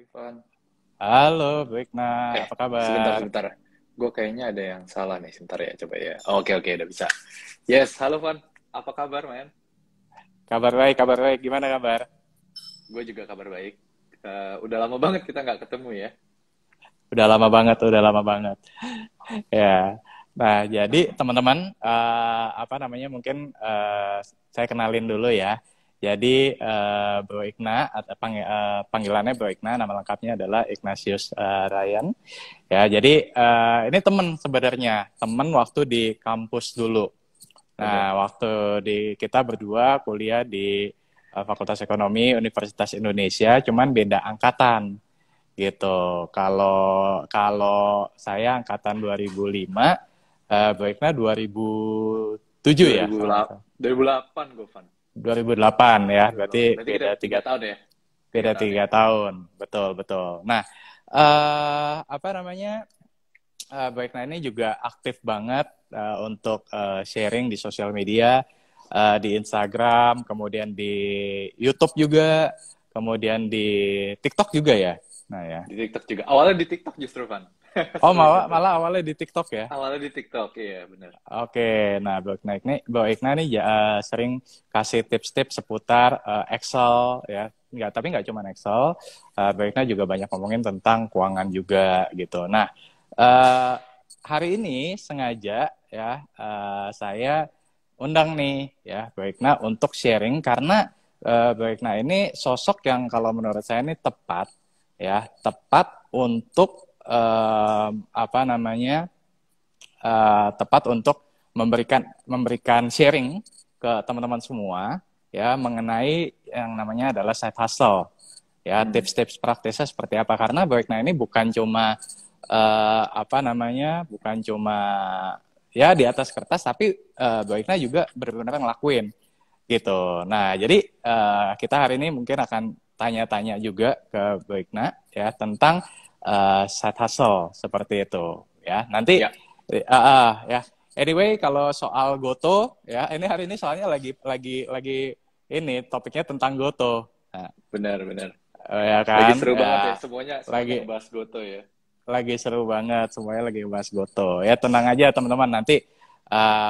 Ivan. Halo, Bu Ikna, apa Sebentar, kabar? sebentar. Gue kayaknya ada yang salah nih. Sebentar ya, coba ya. Oke, oke, udah bisa. Yes, halo Van. Apa kabar, man? Kabar baik, kabar baik. Gimana kabar? Gue juga kabar baik. Udah lama banget kita nggak ketemu ya. Udah lama banget, udah lama banget. Ya. Nah, jadi teman-teman, apa namanya? Mungkin saya kenalin dulu ya. Jadi Bro Ikna, atau panggilannya Bro Ikna, nama lengkapnya adalah Ignatius Ryan. Ya, jadi ini teman sebenarnya, teman waktu di kampus dulu. Bener. Nah, waktu kita berdua kuliah di Fakultas Ekonomi Universitas Indonesia, cuman beda angkatan gitu. Kalau kalau saya angkatan 2005, Baiknya 2007 ya kalau nggak salah. 2008 gue, Van. 2008 ya, berarti 2008. Berarti kita beda tiga tiga tahun ya? Tiga beda tahun ya? 3 tahun, betul betul. Nah, apa namanya? Baik, nah ini juga aktif banget untuk sharing di sosial media, di Instagram, kemudian di YouTube juga, kemudian di TikTok juga ya. Nah ya. Di TikTok juga. Awalnya di TikTok justru, Van. Oh, Seru malah, juga tuh. malah awalnya di TikTok ya. Awalnya di TikTok, iya bener. Oke, nah Mbak Ikna nih ya, sering kasih tips-tips seputar Excel ya. Nggak, tapi nggak cuma Excel. Mbak Ikna juga banyak ngomongin tentang keuangan juga gitu. Nah, eh, hari ini sengaja ya saya undang nih ya Mbak Ikna untuk sharing karena Mbak Ikna ini sosok yang kalau menurut saya ini tepat ya, tepat untuk apa namanya? Tepat untuk memberikan sharing ke teman-teman semua ya mengenai yang namanya adalah side hustle ya, Hmm. tips-tips praktisnya seperti apa, karena Baikna ini bukan cuma apa namanya, bukan cuma ya di atas kertas, tapi Baikna juga benar-benar ngelakuin gitu. Nah, jadi kita hari ini mungkin akan tanya-tanya juga ke Baikna ya tentang side hustle seperti itu ya. Nanti Ya, ya. Anyway, kalau soal Goto ya, ini hari ini soalnya lagi ini topiknya tentang Goto. Nah, benar-benar. ya Lagi kan? seru banget ya. Ya, Semuanya lagi ngebahas Goto ya. lagi seru banget, semuanya lagi bahas Goto. Ya tenang aja teman-teman, nanti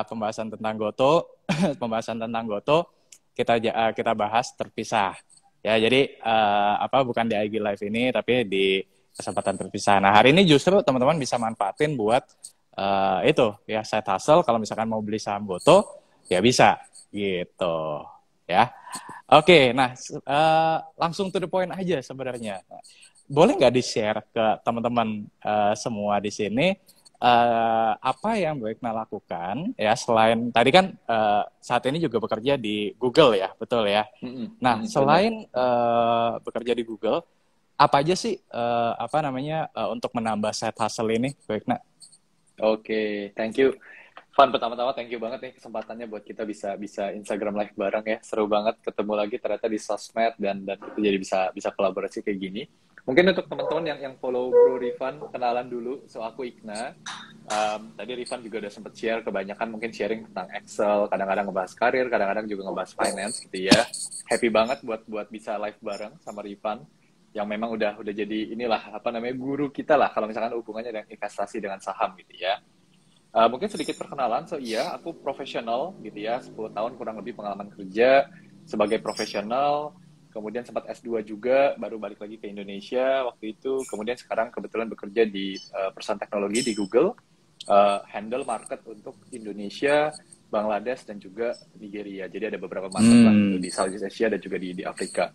pembahasan tentang Goto, pembahasan tentang Goto kita bahas terpisah. Ya, jadi apa, bukan di IG Live ini tapi di kesempatan terpisah. Nah, hari ini justru teman-teman bisa manfaatin buat itu ya, side hustle. Kalau misalkan mau beli saham Goto ya bisa gitu ya. Oke, nah langsung to the point aja sebenarnya. Boleh nggak di-share ke teman-teman semua di sini apa yang Bu Ekna lakukan ya, selain tadi kan saat ini juga bekerja di Google ya, betul ya. Mm-mm, Nah, mm-mm, bener. selain bekerja di Google, apa aja sih apa namanya untuk menambah side hustle ini, Bu Ekna? Oke, thank you. Van, pertama-tama thank you banget nih kesempatannya buat kita bisa bisa Instagram live bareng ya. Seru banget ketemu lagi ternyata di sosmed dan kita jadi bisa bisa kolaborasi kayak gini. Mungkin untuk teman-teman yang follow Bro Rifan, kenalan dulu. So aku Ikna. Tadi Rifan juga udah sempet share, kebanyakan mungkin sharing tentang Excel, kadang-kadang ngebahas karir, kadang-kadang juga ngebahas finance gitu ya. Happy banget buat buat bisa live bareng sama Rifan yang memang udah jadi inilah apa namanya guru kita lah kalau misalkan hubungannya dengan investasi dengan saham gitu ya. Mungkin sedikit perkenalan, so iya, aku profesional gitu ya, 10 tahun kurang lebih pengalaman kerja sebagai profesional, kemudian sempat S2 juga, baru balik lagi ke Indonesia waktu itu, kemudian sekarang kebetulan bekerja di perusahaan teknologi di Google, handle market untuk Indonesia, Bangladesh, dan juga Nigeria. Jadi ada beberapa market lah gitu, Hmm, di Southeast Asia dan juga di Afrika.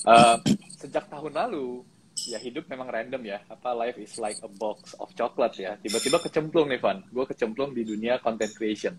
Uh, Sejak tahun lalu, ya hidup memang random ya. Apa life is like a box of chocolate ya. Tiba-tiba kecemplung nih Van. Gue kecemplung di dunia content creation.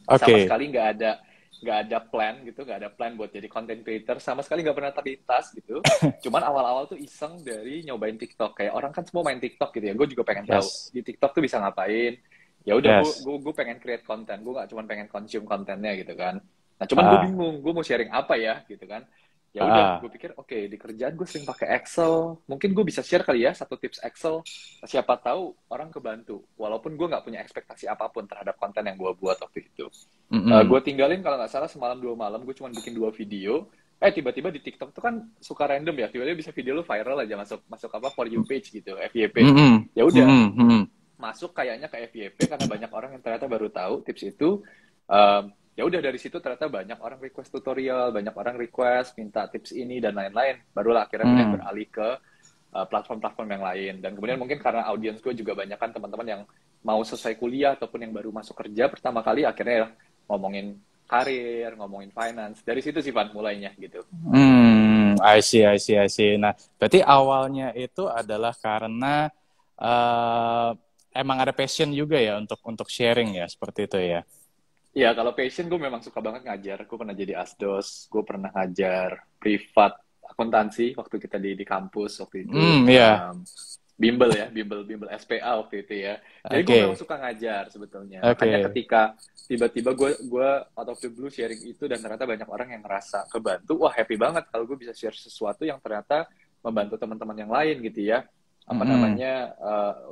Sama oke. sekali nggak ada plan gitu, nggak ada plan buat jadi content creator. Sama sekali nggak pernah terlintas gitu. Cuman awal-awal tuh iseng dari nyobain TikTok. Kayak orang kan semua main TikTok gitu ya. Gue juga pengen tahu Yes, di TikTok tuh bisa ngapain. Ya udah gue yes. gue gue pengen create konten. Gue nggak cuma pengen consume kontennya gitu kan. Nah cuman gue Ah, bingung. Gue mau sharing apa ya gitu kan. Ya udah, gue ah, pikir oke, di kerjaan gue sering pakai Excel, mungkin gue bisa share kali ya satu tips Excel, siapa tahu orang kebantu, walaupun gue nggak punya ekspektasi apapun terhadap konten yang gue buat waktu itu. Gue mm-mm. tinggalin kalau nggak salah semalam 2 malam, gue cuma bikin 2 video, tiba-tiba di TikTok tuh kan suka random ya, tiba-tiba bisa video lu viral aja masuk masuk apa for you page gitu, FYP. Ya udah, masuk kayaknya ke FYP karena banyak orang yang ternyata baru tahu tips itu. Ya udah dari situ ternyata banyak orang request tutorial, banyak orang request minta tips ini dan lain-lain. Barulah akhirnya kemudian beralih ke platform-platform yang lain. Dan kemudian mungkin karena audiens gue juga banyak kan teman-teman yang mau selesai kuliah ataupun yang baru masuk kerja pertama kali, akhirnya ya ngomongin karir, ngomongin finance. Dari situ sih Van mulainya gitu. I see. Nah, berarti awalnya itu adalah karena emang ada passion juga ya untuk sharing ya, seperti itu ya. Iya, kalau passion gue memang suka banget ngajar. Gue pernah jadi asdos, gue pernah ngajar privat akuntansi waktu kita di kampus waktu itu. Bimbel ya, bimbel SPA waktu itu ya. Jadi gue memang suka ngajar sebetulnya. Makanya ketika tiba-tiba gue out of the blue sharing itu dan ternyata banyak orang yang ngerasa kebantu, wah happy banget kalau gue bisa share sesuatu yang ternyata membantu teman-teman yang lain gitu ya. Apa namanya,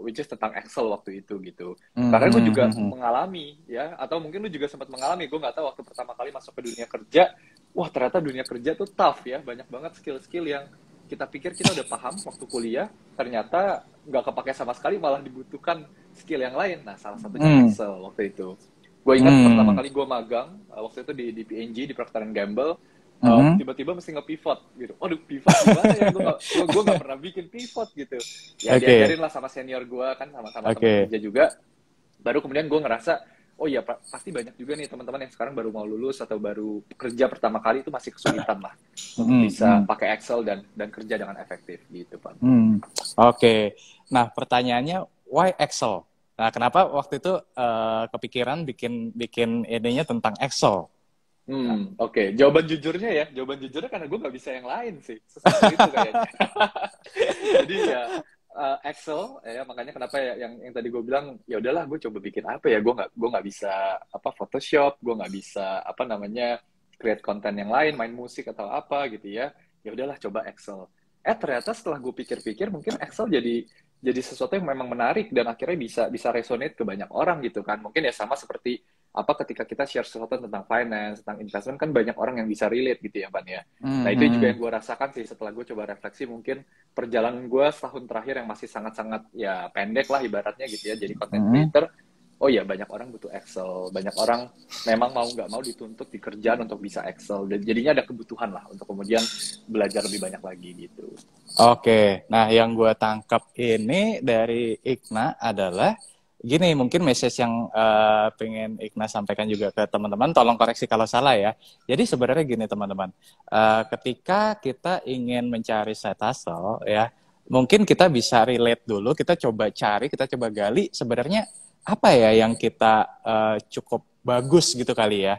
which is tentang Excel waktu itu gitu. Karena gue juga mengalami ya, atau mungkin lu juga sempat mengalami, gue nggak tahu waktu pertama kali masuk ke dunia kerja, wah ternyata dunia kerja tuh tough ya, banyak banget skill-skill yang kita pikir kita udah paham waktu kuliah, ternyata nggak kepake sama sekali, malah dibutuhkan skill yang lain. Nah, salah satunya Excel waktu itu. Gue ingat pertama kali gue magang, waktu itu di P&G, di Procter & Gamble, tiba-tiba mesti nge-pivot gitu. Aduh, pivot gimana ya? Gue gak pernah bikin pivot gitu. Ya diajarin lah sama senior gue kan, sama-sama teman kerja juga. Baru kemudian gue ngerasa, oh iya pasti banyak juga nih teman-teman yang sekarang baru mau lulus atau baru kerja pertama kali itu masih kesulitan lah untuk bisa pakai Excel dan kerja dengan efektif gitu Pak. Oke. Nah pertanyaannya, why Excel? Nah kenapa waktu itu kepikiran bikin idenya tentang Excel? Oke. Jawaban jujurnya karena gue nggak bisa yang lain sih, sesuatu itu kayaknya. Jadi ya Excel ya, makanya kenapa ya yang tadi gue bilang ya udahlah gue coba bikin apa ya, gue nggak bisa Photoshop, gue nggak bisa create konten yang lain, main musik atau apa gitu ya udahlah coba Excel. Ternyata setelah gue pikir-pikir mungkin Excel jadi sesuatu yang memang menarik dan akhirnya bisa resonate ke banyak orang gitu kan. Mungkin ya sama seperti ketika kita share sesuatu tentang finance, tentang investment, kan banyak orang yang bisa relate gitu ya Pan ya. Nah itu juga yang gue rasakan sih setelah gue coba refleksi, mungkin perjalanan gue setahun terakhir yang masih sangat-sangat ya pendek lah ibaratnya gitu ya, jadi content creator. Oh ya, banyak orang butuh Excel, banyak orang memang mau nggak mau dituntut di kerjaan untuk bisa Excel, dan jadinya ada kebutuhan lah untuk kemudian belajar lebih banyak lagi gitu. Oke, nah yang gue tangkap ini dari Ikna adalah gini, mungkin message yang pengen Ikna sampaikan juga ke teman-teman, tolong koreksi kalau salah ya. Jadi sebenarnya gini teman-teman, ketika kita ingin mencari side hustle ya, mungkin kita bisa relate dulu, kita coba cari, kita coba gali sebenarnya apa ya yang kita cukup bagus gitu kali ya,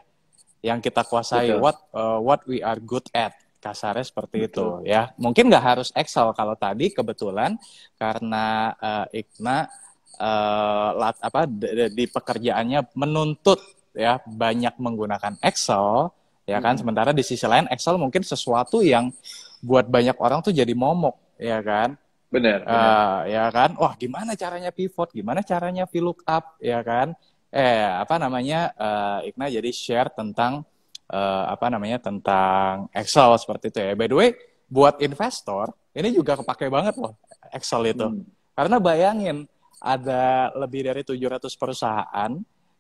yang kita kuasai, what we are good at, kasarnya seperti itu ya. Mungkin nggak harus Excel, kalau tadi kebetulan karena Ikna di pekerjaannya menuntut ya banyak menggunakan Excel ya kan, sementara di sisi lain Excel mungkin sesuatu yang buat banyak orang tuh jadi momok ya kan. Benar. Ya kan, wah gimana caranya pivot, gimana caranya VLOOKUP ya kan. Ikna jadi share tentang tentang Excel seperti itu ya. By the way, buat investor ini juga kepake banget loh Excel itu. Karena bayangin ada lebih dari 700 perusahaan,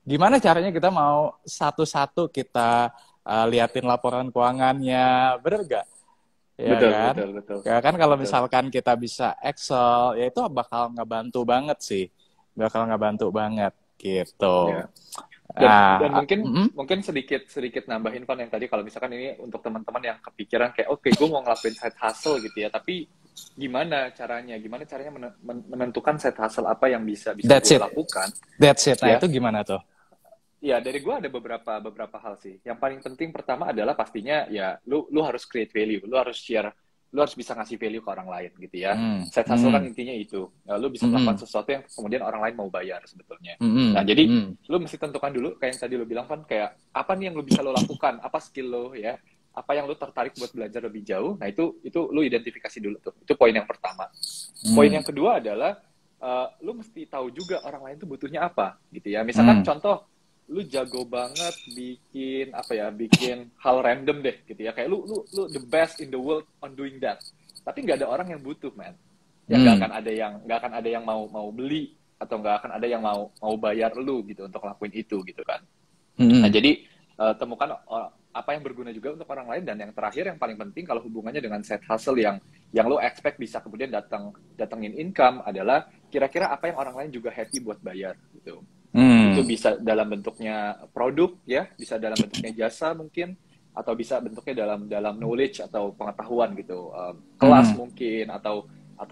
gimana caranya kita mau satu-satu kita liatin laporan keuangannya, bener gak? Ya betul. Ya kan kalau misalkan kita bisa Excel, ya itu bakal ngebantu banget sih. Bakal ngebantu banget gitu. Ya. Dan mungkin sedikit nambahin Van yang tadi, kalau misalkan ini untuk teman-teman yang kepikiran kayak oke, gue mau ngelakuin side hustle gitu ya, tapi gimana caranya menentukan side hustle apa yang bisa gue lakukan. That's it. Nah, itu gimana tuh? Ya, dari gue ada beberapa hal sih. Yang paling penting pertama adalah pastinya ya lu harus create value, lu harus share, lu harus bisa ngasih value ke orang lain gitu ya. Side hustle kan intinya itu. Lu bisa melakukan sesuatu yang kemudian orang lain mau bayar sebetulnya. Nah, jadi lu mesti tentukan dulu kayak yang tadi lu bilang kan, kayak apa nih yang lu bisa lo lakukan, apa skill lo ya, apa yang lu tertarik buat belajar lebih jauh. Nah, itu lu identifikasi dulu tuh. Itu poin yang pertama. Poin yang kedua adalah lu mesti tahu juga orang lain tuh butuhnya apa gitu ya. Misalkan contoh lu jago banget bikin apa ya, bikin hal random deh gitu ya, kayak lu the best in the world on doing that, tapi nggak ada orang yang butuh, man. Ya Hmm. nggak akan ada yang mau beli, atau nggak akan ada yang mau bayar lu gitu untuk ngelakuin itu gitu kan. Nah, Hmm. jadi temukan apa yang berguna juga untuk orang lain, dan yang terakhir yang paling penting kalau hubungannya dengan side hustle yang lo expect bisa kemudian datengin income adalah kira-kira apa yang orang lain juga happy buat bayar gitu. Itu Hmm. bisa dalam bentuknya produk ya, bisa dalam bentuknya jasa mungkin, atau bisa bentuknya dalam knowledge atau pengetahuan gitu. Kelas Hmm. mungkin, atau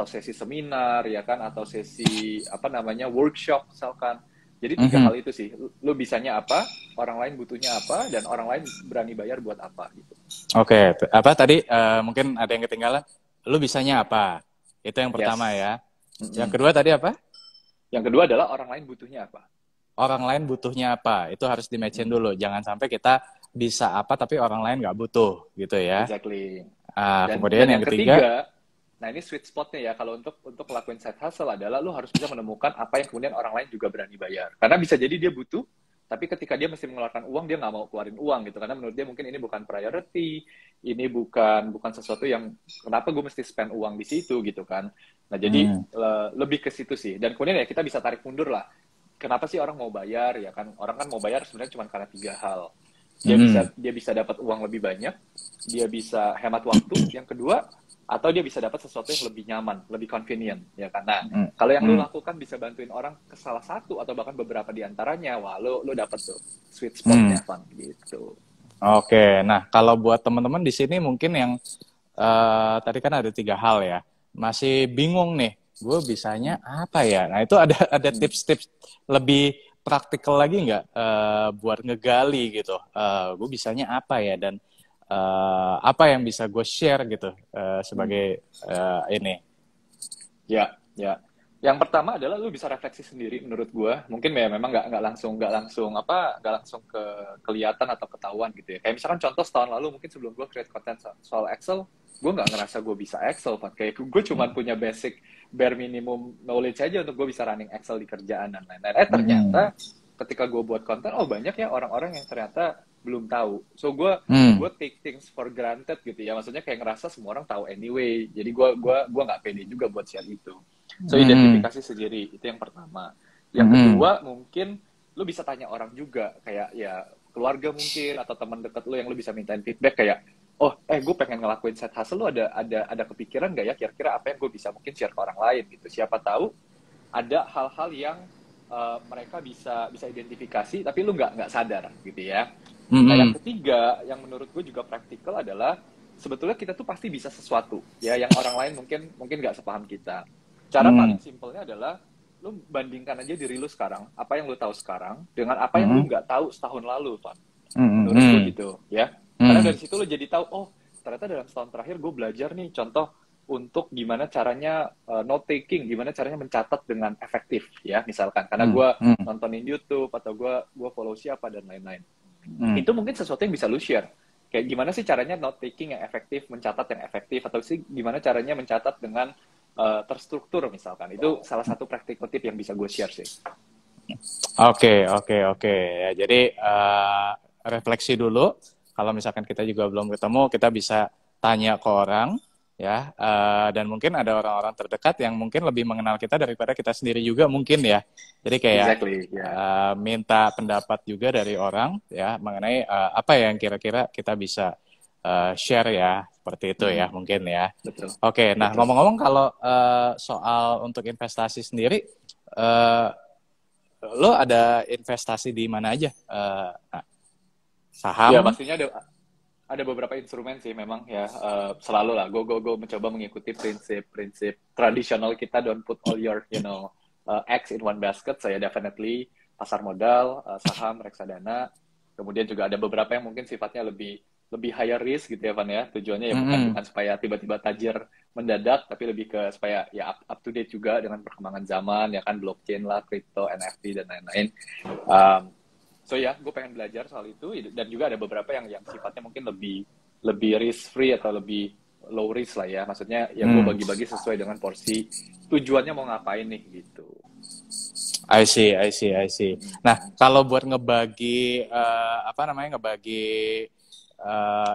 sesi seminar ya kan, atau sesi apa namanya workshop misalkan. Jadi tiga Hmm. hal itu sih. Lu bisanya apa, orang lain butuhnya apa, dan orang lain berani bayar buat apa gitu. Oke, apa tadi mungkin ada yang ketinggalan? Lu bisanya apa? Itu yang pertama Yes. ya. Yang Mm-mm. kedua tadi apa? Yang kedua adalah orang lain butuhnya apa. Orang lain butuhnya apa? Itu harus di-match-in Mm-mm. dulu. Jangan sampai kita bisa apa tapi orang lain nggak butuh gitu ya. Exactly. Kemudian Dan yang yang ketiga, ketiga, nah ini sweet spotnya ya, kalau untuk ngelakuin side hustle adalah lu harus bisa menemukan apa yang kemudian orang lain juga berani bayar. Karena bisa jadi dia butuh, tapi ketika dia mesti mengeluarkan uang, dia nggak mau keluarin uang gitu. Karena menurut dia mungkin ini bukan priority, ini bukan sesuatu yang kenapa gue mesti spend uang di situ gitu kan. Nah jadi hmm, lebih ke situ sih. Dan kemudian ya kita bisa tarik mundur lah. Kenapa sih orang mau bayar ya kan? Orang kan mau bayar sebenarnya cuma karena tiga hal. hmm, Dia bisa dapat uang lebih banyak, dia bisa hemat waktu, yang kedua, atau dia bisa dapat sesuatu yang lebih nyaman, lebih convenient, ya kan. Nah, hmm, kalau yang lu hmm. lakukan bisa bantuin orang ke salah satu atau bahkan beberapa di antaranya, wah lu dapat tuh sweet Hmm. spotnya, Van, gitu. Oke, nah kalau buat teman-teman di sini mungkin yang tadi kan ada 3 hal ya, masih bingung nih, gue bisanya Hmm. apa ya? Nah itu ada Hmm. tips-tips lebih praktikal lagi nggak buat ngegali gitu? Gue bisanya apa ya dan apa yang bisa gue share gitu Hmm. sebagai ini? Ya, ya. Yang pertama adalah lu bisa refleksi sendiri menurut gua. Mungkin ya memang nggak langsung kelihatan atau ketahuan gitu ya. Kayak misalkan contoh setahun lalu mungkin sebelum gua create konten soal Excel, gua nggak ngerasa gua bisa Excel, Pak. Kayak gua cuma punya basic bare minimum knowledge aja untuk gua bisa running Excel di kerjaan dan lain-lain. Hmm. Ternyata ketika gua buat konten, oh banyak ya orang-orang yang ternyata belum tahu. So Hmm. gue take things for granted gitu ya, maksudnya kayak ngerasa semua orang tahu anyway, jadi gue nggak pede juga buat share itu. So Hmm. identifikasi sendiri itu yang pertama. Yang Hmm. kedua mungkin lu bisa tanya orang juga, kayak ya keluarga mungkin atau teman dekat lu yang lu bisa mintain feedback kayak, oh gue pengen ngelakuin side hustle, lu ada kepikiran nggak ya kira-kira apa yang gue bisa mungkin share ke orang lain gitu. Siapa tahu ada hal-hal yang mereka bisa identifikasi tapi lu nggak sadar gitu ya. Nah, yang Hmm. ketiga, yang menurut gue juga praktikal adalah sebetulnya kita tuh pasti bisa sesuatu ya yang orang lain mungkin nggak sepaham kita. Cara Hmm. paling simpelnya adalah lu bandingkan aja diri lu sekarang, apa yang lu tahu sekarang dengan apa yang lu Hmm. nggak tahu setahun lalu, Van. Hmm. Menurut gue Hmm. gitu ya. Karena Hmm. dari situ lu jadi tahu, oh ternyata dalam setahun terakhir gue belajar nih contoh untuk gimana caranya note taking, gimana caranya mencatat dengan efektif ya misalkan. Karena Hmm. gue Hmm. nontonin YouTube atau gue follow siapa dan lain-lain, Hmm. itu mungkin sesuatu yang bisa lu share. Kayak gimana sih caranya note taking yang efektif, mencatat yang efektif, atau sih gimana caranya mencatat dengan terstruktur misalkan. Itu salah satu practical tip yang bisa gue share sih. Oke, oke, oke. Ya, jadi refleksi dulu. Kalau misalkan kita juga belum ketemu, kita bisa tanya ke orang, ya. Dan mungkin ada orang-orang terdekat yang mungkin lebih mengenal kita daripada kita sendiri juga mungkin ya. Jadi kayak Exactly, ya. Yeah. minta pendapat juga dari orang, ya, mengenai apa yang kira-kira kita bisa share ya, seperti itu ya, mungkin ya. Betul, Oke, nah betul. ngomong-ngomong kalau soal untuk investasi sendiri, eh, lo ada investasi di mana aja? Nah, Ya saham? pastinya ada beberapa instrumen sih memang ya, selalu lah gue mencoba mengikuti prinsip tradisional kita, don't put all your eggs in one basket. Saya definitely pasar modal, saham, reksadana, kemudian juga ada beberapa yang mungkin sifatnya lebih higher risk gitu ya Van ya, tujuannya ya Mm-mm. bukan supaya tiba-tiba tajir mendadak, tapi lebih ke supaya ya up to date juga dengan perkembangan zaman ya kan, blockchain lah, crypto, NFT dan lain-lain. So ya, gue pengen belajar soal itu, dan juga ada beberapa yang sifatnya mungkin lebih risk free atau lebih low risk lah ya. Maksudnya ya gue bagi-bagi sesuai dengan porsi tujuannya mau ngapain nih gitu. I see, I see, I see. Nah, kalau buat ngebagi apa namanya, ngebagi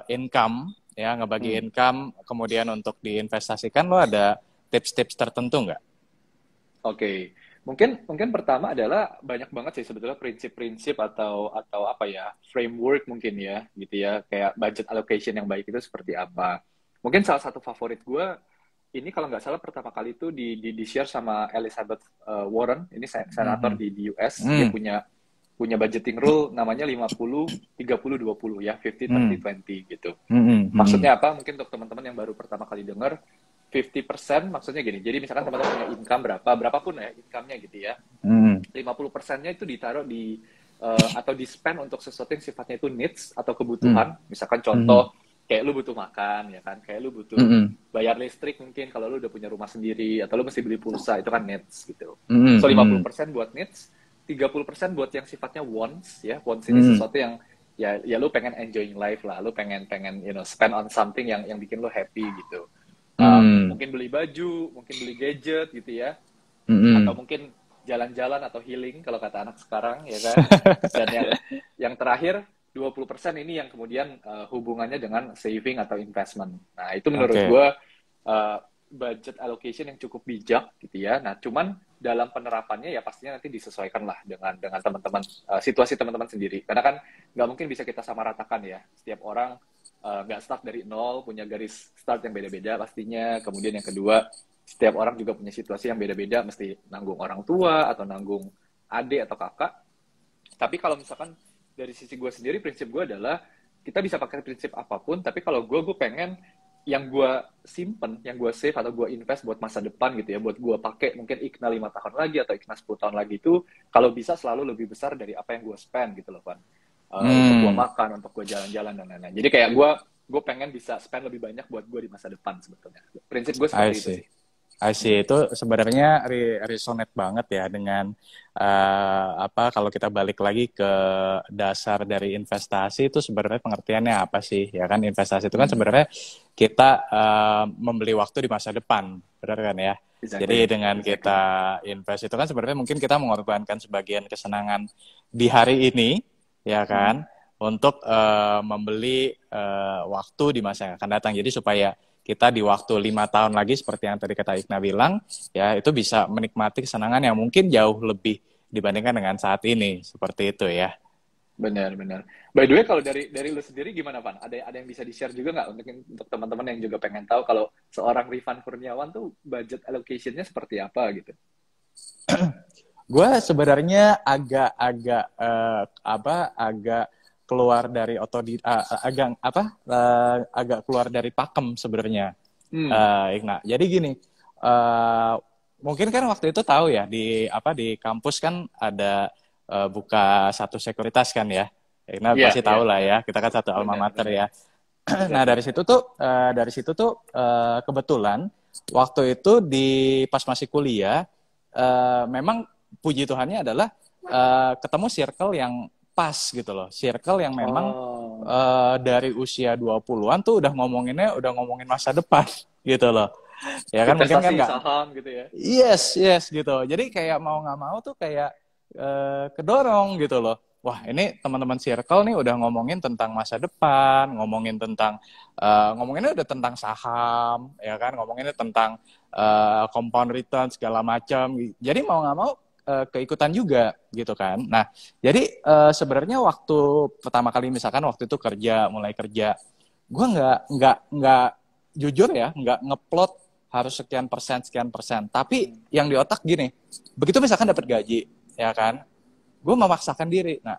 income, ya, ngebagi Hmm. income, kemudian untuk diinvestasikan, lo ada tips-tips tertentu nggak? Oke, mungkin mungkin pertama adalah banyak banget sih sebetulnya prinsip-prinsip atau apa ya, framework mungkin ya gitu ya, kayak budget allocation yang baik itu seperti apa. Mungkin salah satu favorit gue ini kalau nggak salah pertama kali itu di share sama Elizabeth Warren, ini senator Mhm. di US, dia Hmm. punya punya budgeting rule namanya 50 30 20 ya, 50 30 Hmm. 20 gitu. Hmm. Hmm. Maksudnya apa? Mungkin untuk teman-teman yang baru pertama kali dengar, 50% maksudnya gini. Jadi misalkan teman-teman punya income berapa, berapapun ya income-nya gitu ya. Hmm. 50%-nya itu ditaruh di atau di spend untuk sesuatu yang sifatnya itu needs atau Hmm. kebutuhan. Misalkan Hmm. contoh kayak lu butuh makan ya kan, kayak lu butuh Hmm. bayar listrik mungkin kalau lu udah punya rumah sendiri atau lu mesti beli pulsa itu kan needs gitu. Hmm. So Hmm. 50% buat needs, 30% buat yang sifatnya wants ya. Wants ini Hmm. sesuatu yang ya lu pengen enjoying life lah, lu pengen pengen spend on something yang bikin lu happy gitu. Hmm. Mungkin beli baju, mungkin beli gadget gitu ya, atau Hmm. mungkin jalan-jalan atau healing kalau kata anak sekarang ya kan. Dan yang terakhir 20% ini yang kemudian hubungannya dengan saving atau investment. Nah, itu menurut Oke. gue budget allocation yang cukup bijak gitu ya. Nah, cuman dalam penerapannya ya pastinya nanti disesuaikan lah dengan teman-teman situasi teman-teman sendiri. Karena kan nggak mungkin bisa kita samaratakan ya. Setiap orang nggak start dari nol, punya garis start yang beda-beda pastinya. Kemudian yang kedua, setiap orang juga punya situasi yang beda-beda, mesti nanggung orang tua atau nanggung adik atau kakak. Tapi kalau misalkan dari sisi gue sendiri, prinsip gue adalah kita bisa pakai prinsip apapun, tapi kalau gue pengen yang gue simpen, yang gue save atau gue invest buat masa depan gitu ya, buat gue pakai mungkin IKNA 5 tahun lagi atau IKNA 10 tahun lagi itu, kalau bisa selalu lebih besar dari apa yang gue spend gitu loh, Van. Untuk gue Hmm. makan, untuk gue jalan-jalan dan lain-lain. Jadi kayak gue pengen bisa spend lebih banyak buat gue di masa depan sebetulnya. Prinsip gue I seperti itu see. sih. I see. Itu sebenarnya resonate banget ya dengan apa kalau kita balik lagi ke dasar dari investasi itu sebenarnya pengertiannya apa sih? Ya kan investasi itu kan Hmm. sebenarnya kita membeli waktu di masa depan, benar kan ya? Jadi Exactly. dengan kita invest itu kan sebenarnya mungkin kita mengorbankan sebagian kesenangan di hari ini, ya Hmm. kan, untuk membeli waktu di masa yang akan datang. Jadi supaya kita di waktu 5 tahun lagi seperti yang tadi kata Ikna bilang, ya itu bisa menikmati kesenangan yang mungkin jauh lebih dibandingkan dengan saat ini, seperti itu ya. Benar-benar. By the way, kalau dari lu sendiri gimana, Pan? Ada yang bisa di-share juga nggak untuk teman-teman yang juga pengen tahu kalau seorang Rifan Kurniawan tuh budget allocation-nya seperti apa gitu? Gue sebenarnya agak-agak agak keluar dari agak keluar dari pakem sebenarnya, Hmm. Igna. Jadi gini, uh, mungkin kan waktu itu tahu ya di kampus kan ada buka satu sekuritas kan ya. Igna Iya, pasti iya, tahu lah iya. ya. Kita kan satu alma Benar, mater benar. ya. Nah Exactly. dari situ tuh kebetulan waktu itu pas masih kuliah memang puji Tuhannya adalah ketemu circle yang pas gitu loh. Circle yang memang Oh, dari usia 20-an tuh udah ngomongin masa depan gitu loh. Ya kan mungkin kan investasi nggak, saham gitu ya. yes gitu. Jadi kayak mau nggak mau tuh kayak kedorong gitu loh. Wah ini teman-teman circle nih udah ngomongin tentang masa depan, ngomonginnya udah tentang saham, ya kan, ngomonginnya tentang compound return segala macam. Jadi mau nggak mau keikutan juga gitu kan. Nah jadi sebenarnya waktu pertama kali misalkan waktu itu mulai kerja, gue nggak jujur ya nggak ngeplot harus sekian persen. Tapi Hmm. yang di otak gini, begitu misalkan dapat gaji, ya kan, gue memaksakan diri. Nah,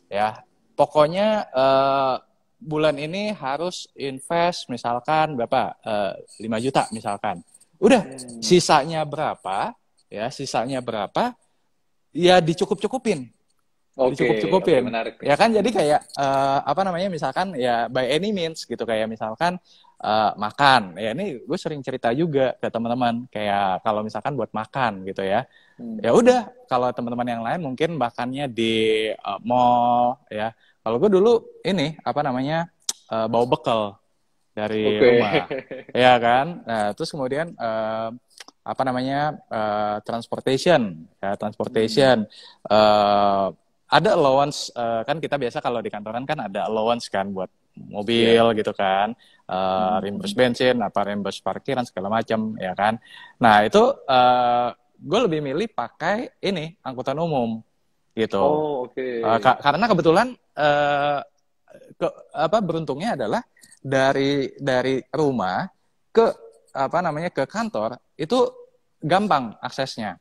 ya pokoknya bulan ini harus invest misalkan berapa 5 juta misalkan. Udah Hmm. sisanya berapa? Ya sisanya berapa? Ya dicukup-cukupin Oke, oke, dicukup-cukupin menarik nih. ya kan, jadi Hmm. kayak apa namanya misalkan ya by any means gitu, kayak misalkan makan ya, ini gue sering cerita juga ke teman-teman kayak kalau misalkan buat makan gitu ya, Hmm. ya udah kalau teman-teman yang lain mungkin makannya di mall ya, kalau gue dulu ini apa namanya bawa bekal dari Oke. rumah ya kan. Nah terus kemudian apa namanya transportation, ya, Hmm. transportation. Ada allowance kan kita biasa kalau di kantoran kan ada allowance kan buat Iya. mobil gitu kan, reimburse Hmm. bensin, apa reimburse parkiran segala macam ya kan. Nah itu gue lebih milih pakai ini angkutan umum gitu. Oh, oke. Karena kebetulan ke apa beruntungnya adalah dari rumah ke apa namanya ke kantor itu gampang aksesnya,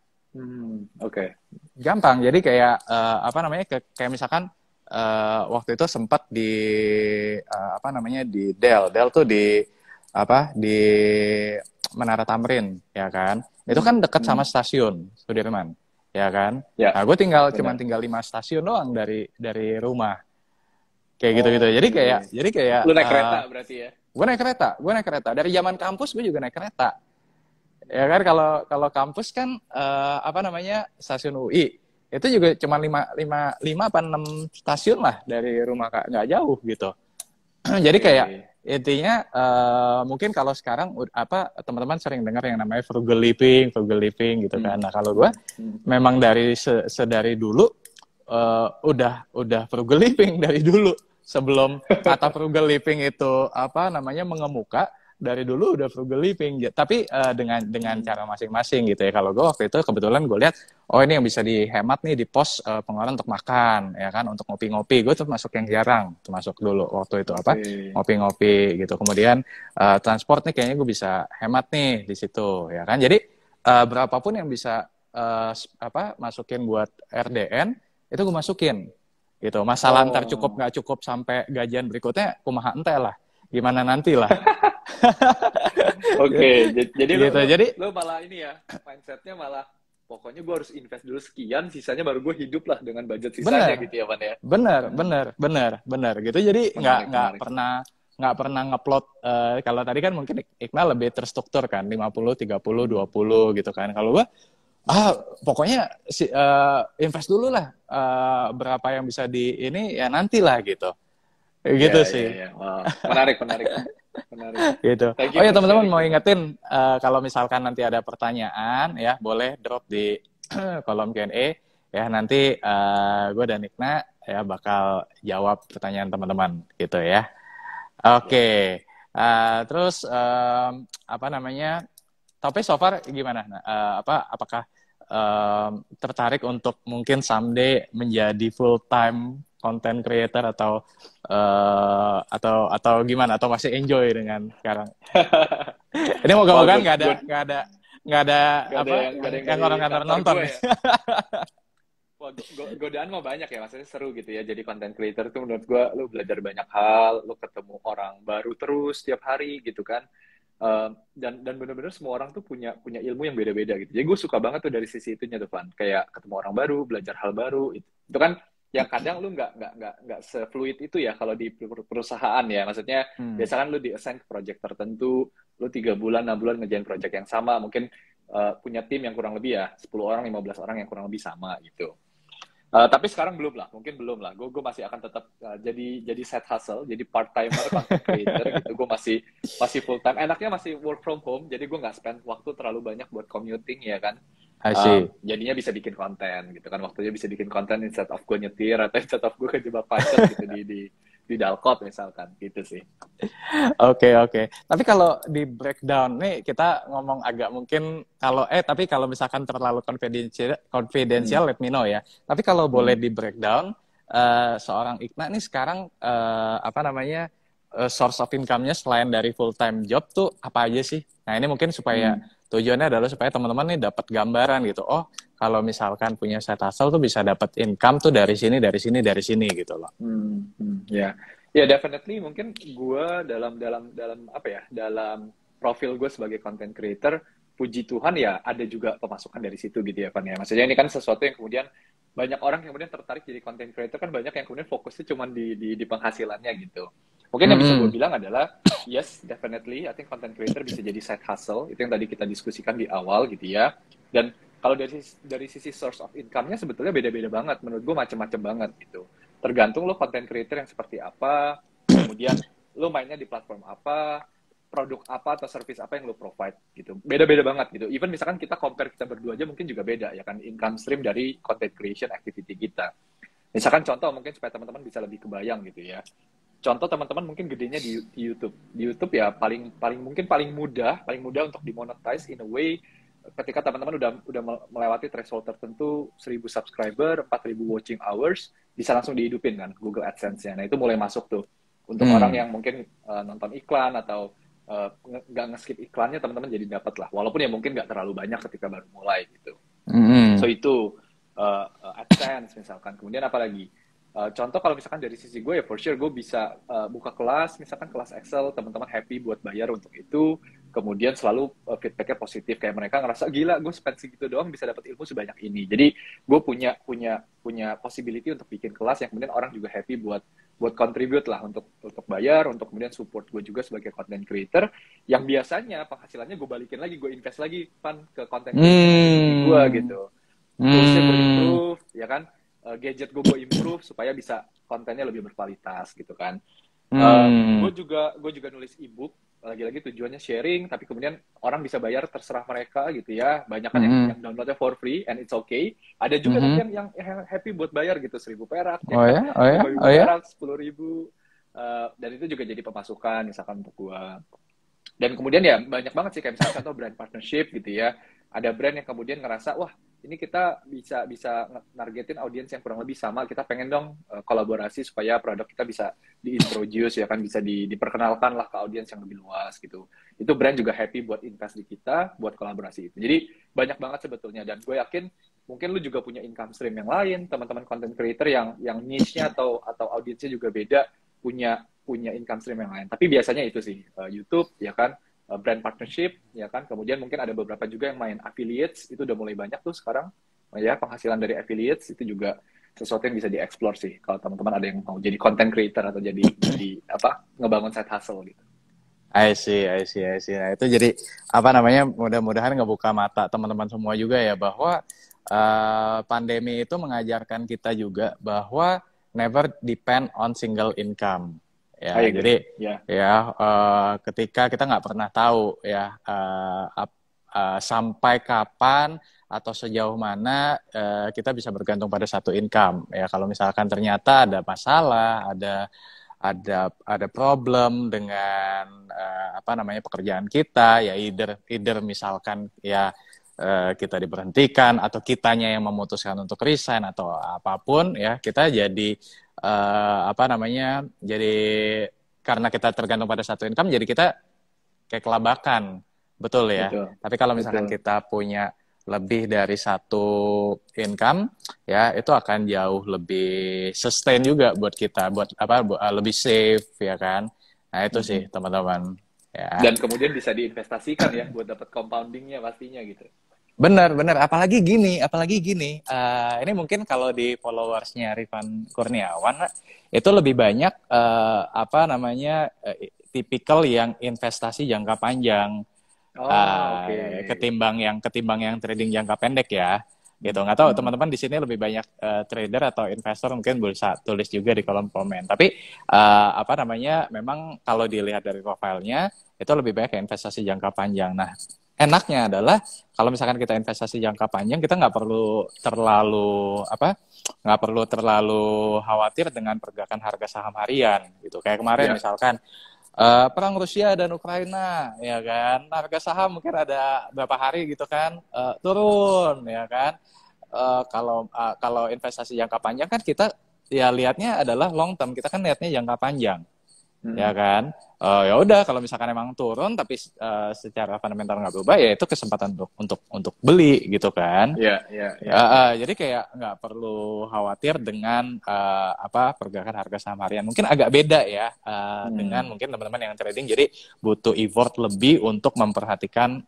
Oke. gampang. Jadi kayak apa namanya kayak misalkan waktu itu sempat di apa namanya di Del tuh di apa di Menara Tamrin ya kan, itu Hmm. kan dekat sama Hmm. stasiun Sudirman ya kan. Ya, Nah gue cuman benar. tinggal 5 stasiun doang dari rumah kayak gitu-gitu. Jadi Oke. kayak Lu naik kereta berarti ya? gue naik kereta dari zaman kampus gue juga naik kereta ya kan. Kalau kalau kampus kan apa namanya stasiun UI itu juga cuma lima apa 6 stasiun lah dari rumah kak, nggak jauh gitu. Jadi Oke. kayak intinya mungkin kalau sekarang apa teman-teman sering dengar yang namanya frugal living gitu kan. Hmm. Nah kalau gue Hmm. Hmm. memang dari sedari dulu udah frugal living dari dulu. Sebelum kata frugal living itu apa namanya mengemuka, dari dulu udah frugal living. Tapi dengan Hmm. cara masing-masing gitu ya. Kalau gue waktu itu kebetulan gue lihat, oh ini yang bisa dihemat nih di pos pengeluaran untuk makan ya kan, untuk ngopi-ngopi. Gue tuh masuk yang jarang, termasuk dulu waktu itu apa Oke. ngopi-ngopi gitu. Kemudian transport nih kayaknya gue bisa hemat nih di situ ya kan. Jadi berapapun yang bisa apa masukin buat RDN itu gue masukin gitu. Masalah ntar cukup Oh. nggak cukup sampai gajian berikutnya kumaha ente lah, gimana nanti lah. Oke, jadi lu Gitu lu jadi lu malah ini ya, mindsetnya malah pokoknya gue harus invest dulu sekian, sisanya baru gue hidup lah dengan budget sisanya bener gitu ya, Van ya. Hmm. bener gitu. Jadi Menarik, nggak menarik sih. pernah ngupload kalau tadi kan mungkin Iqbal lebih terstruktur kan 50 30 20 gitu kan. Kalau gua pokoknya invest dulu lah berapa yang bisa di ini ya nantilah gitu. Iya, Gitu iya, sih. iya. Wow. Menarik, menarik. Menarik. Gitu. Thank Oh you ya for teman-teman mau sharingnya, Van. ingetin kalau misalkan nanti ada pertanyaan ya boleh drop di kolom Q&A ya, nanti gue dan Nikna ya bakal jawab pertanyaan teman-teman gitu ya. Ya. Oke. Terus apa namanya? Tapi so far gimana? Nah, apakah tertarik untuk mungkin someday menjadi full time content creator atau gimana? Atau masih enjoy dengan sekarang? Ini Wah, moga-moga gue nggak ada apa gak ada yang yang dari orang kantor kantor nonton gue nih. ya. Wah, godaan mah banyak ya, maksudnya seru gitu ya. Jadi content creator tuh menurut gue, lu belajar banyak hal, lu ketemu orang baru terus setiap hari gitu kan. Dan bener-bener semua orang tuh punya punya ilmu yang beda-beda gitu. Jadi gue suka banget tuh dari sisi itunya tuh, Van. Kayak ketemu orang baru, belajar hal baru. Itu kan yang kadang lu nggak sefluid itu ya kalau di perusahaan ya. Maksudnya Hmm. biasanya kan lu di-assign ke project tertentu, lu 3 bulan, 6 bulan ngerjain project yang sama. Mungkin punya tim yang kurang lebih ya 10 orang, 15 orang yang kurang lebih sama gitu. Tapi sekarang belum lah, mungkin belum lah. Gue masih akan tetap jadi side hustle, jadi part timer content creator gitu. Gue masih masih full time. Enaknya masih work from home, jadi gue nggak spend waktu terlalu banyak buat commuting ya kan. I see. Jadinya bisa bikin konten gitu kan. Waktunya bisa bikin konten instead of gue nyetir atau instead of gue kejebak macet gitu di Dalkot misalkan gitu sih. Oke, oke. Tapi kalau di breakdown nih kita ngomong agak mungkin kalau tapi kalau misalkan terlalu confidential Hmm. let me know ya. Tapi kalau boleh Hmm. di breakdown seorang Ikna nih sekarang apa namanya source of income-nya selain dari full time job tuh apa aja sih? Nah, ini mungkin supaya Hmm. tujuannya adalah supaya teman-teman nih dapat gambaran gitu. Oh, kalau misalkan punya side hustle tuh bisa dapat income tuh dari sini, dari sini, dari sini gitu loh. Ya, ya definitely mungkin gue dalam apa ya, dalam profil gue sebagai content creator, puji Tuhan ya ada juga pemasukan dari situ gitu ya, Pan ya. Maksudnya ini kan sesuatu yang kemudian banyak orang yang kemudian tertarik jadi content creator kan banyak yang kemudian fokusnya cuma di penghasilannya gitu. Mungkin yang bisa gue Hmm. bilang adalah yes, definitely, I think content creator bisa jadi side hustle. Itu yang tadi kita diskusikan di awal gitu ya. Dan kalau dari sisi source of income-nya sebetulnya beda-beda banget. Menurut gue macam-macam banget gitu. Tergantung lo content creator yang seperti apa, kemudian lo mainnya di platform apa, produk apa atau service apa yang lo provide gitu. Beda-beda banget gitu. Even misalkan kita compare kita berdua aja mungkin juga beda ya kan, income stream dari content creation activity kita. Misalkan contoh mungkin supaya teman-teman bisa lebih kebayang gitu ya. Contoh teman-teman mungkin gedenya di YouTube. Di YouTube ya paling mudah untuk dimonetize in a way ketika teman-teman udah melewati threshold tertentu 1.000 subscriber, 4.000 watching hours, bisa langsung dihidupin kan Google AdSense-nya. Nah, itu mulai masuk tuh. Untuk orang yang mungkin nonton iklan atau nggak nge-skip iklannya, teman-teman jadi dapat lah. Walaupun ya mungkin nggak terlalu banyak ketika baru mulai gitu. So itu AdSense misalkan. Kemudian apa lagi? Contoh kalau misalkan dari sisi gue ya for sure gue bisa buka kelas, misalkan kelas Excel, teman-teman happy buat bayar untuk itu, kemudian selalu feedbacknya positif, kayak mereka ngerasa gila gue spend segitu doang bisa dapat ilmu sebanyak ini. Jadi gue punya possibility untuk bikin kelas yang kemudian orang juga happy buat contribute lah untuk bayar, untuk kemudian support gue juga sebagai content creator yang biasanya penghasilannya gue balikin lagi, gue invest lagi ke content creator gue gitu. Toolsnya gue improve, ya kan? Gadget gue improve supaya bisa kontennya lebih berkualitas gitu kan. Gue juga nulis ebook, lagi-lagi tujuannya sharing, tapi kemudian orang bisa bayar terserah mereka gitu ya. Banyak kan yang downloadnya for free and it's okay. Ada juga tapi yang happy buat bayar gitu, 1.000 perak, 5.000 perak, 10.000, dan itu juga jadi pemasukan misalkan untuk gue. Dan kemudian ya banyak banget sih, kayak misalnya contoh brand partnership gitu ya. Ada brand yang kemudian ngerasa, wah ini kita bisa nargetin audiens yang kurang lebih sama, kita pengen dong kolaborasi supaya produk kita bisa diintroduce ya kan, bisa diperkenalkan lah ke audiens yang lebih luas gitu. Itu brand juga happy buat invest di kita, buat kolaborasi itu. Jadi banyak banget sebetulnya, dan gue yakin mungkin lu juga punya income stream yang lain, teman-teman content creator yang niche-nya atau audiensnya juga beda, punya income stream yang lain. Tapi biasanya itu sih YouTube ya kan, brand partnership ya kan, kemudian mungkin ada beberapa juga yang main affiliates, itu udah mulai banyak tuh sekarang ya, penghasilan dari affiliates itu juga sesuatu yang bisa dieksplor sih kalau teman-teman ada yang mau jadi content creator atau jadi apa, ngebangun side hustle gitu. I see. Nah, itu jadi apa namanya, mudah-mudahan ngebuka mata teman-teman semua juga ya, bahwa pandemi itu mengajarkan kita juga bahwa never depend on single income. Ya, jadi ketika kita nggak pernah tahu ya sampai kapan atau sejauh mana kita bisa bergantung pada satu income. Ya, kalau misalkan ternyata ada masalah, ada problem dengan apa namanya pekerjaan kita, ya either misalkan ya kita diberhentikan atau kitanya yang memutuskan untuk resign atau apapun ya, kita jadi apa namanya, jadi karena kita tergantung pada satu income, jadi kita kayak kelabakan, betul ya. Betul. Tapi kalau misalkan kita punya lebih dari satu income, ya itu akan jauh lebih sustain juga buat kita, buat lebih safe ya kan. Nah itu sih teman-teman. Ya. Dan kemudian bisa diinvestasikan ya buat dapat compoundingnya pastinya gitu. Benar. Apalagi gini, ini mungkin kalau di followersnya Rifan Kurniawan itu lebih banyak apa namanya tipikal yang investasi jangka panjang, ketimbang yang trading jangka pendek ya. Gitu. Nggak tahu teman-teman di sini lebih banyak trader atau investor, mungkin bisa tulis juga di kolom komen. Tapi apa namanya, memang kalau dilihat dari profilnya itu lebih banyak investasi jangka panjang. Nah, enaknya adalah kalau misalkan kita investasi jangka panjang, kita nggak perlu terlalu khawatir dengan pergerakan harga saham harian gitu. Kayak kemarin misalkan perang Rusia dan Ukraina ya kan, harga saham mungkin ada berapa hari gitu kan turun ya kan. Kalau investasi jangka panjang kan kita ya lihatnya adalah long term, kita kan lihatnya jangka panjang. Ya kan, ya udah kalau misalkan emang turun tapi secara fundamental nggak berubah, ya itu kesempatan untuk beli gitu kan. Jadi kayak nggak perlu khawatir dengan pergerakan harga saham harian. Mungkin agak beda ya dengan mungkin teman-teman yang trading, jadi butuh effort lebih untuk memperhatikan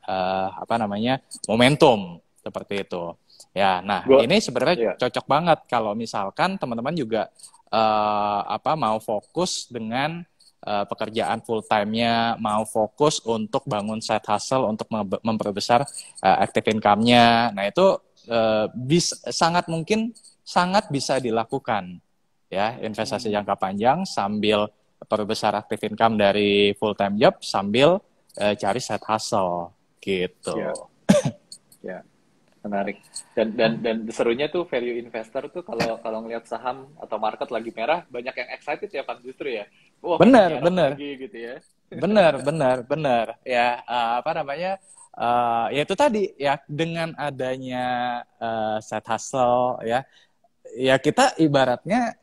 momentum seperti itu. Ya, nah ini sebenarnya cocok banget kalau misalkan teman-teman juga mau fokus dengan pekerjaan full time-nya, mau fokus untuk bangun side hustle untuk memperbesar active income-nya. Nah, itu sangat bisa dilakukan ya, investasi jangka panjang sambil perbesar active income dari full time job, sambil cari side hustle gitu. Ya, ya, menarik. Dan serunya tuh value investor tuh kalau kalau ngelihat saham atau market lagi merah, banyak yang excited ya kan justru ya. Wah, Bener, nyerap bener. lagi gitu ya. Benar, benar, benar. Ya, apa namanya? Ya itu tadi ya dengan adanya side hustle ya, ya kita ibaratnya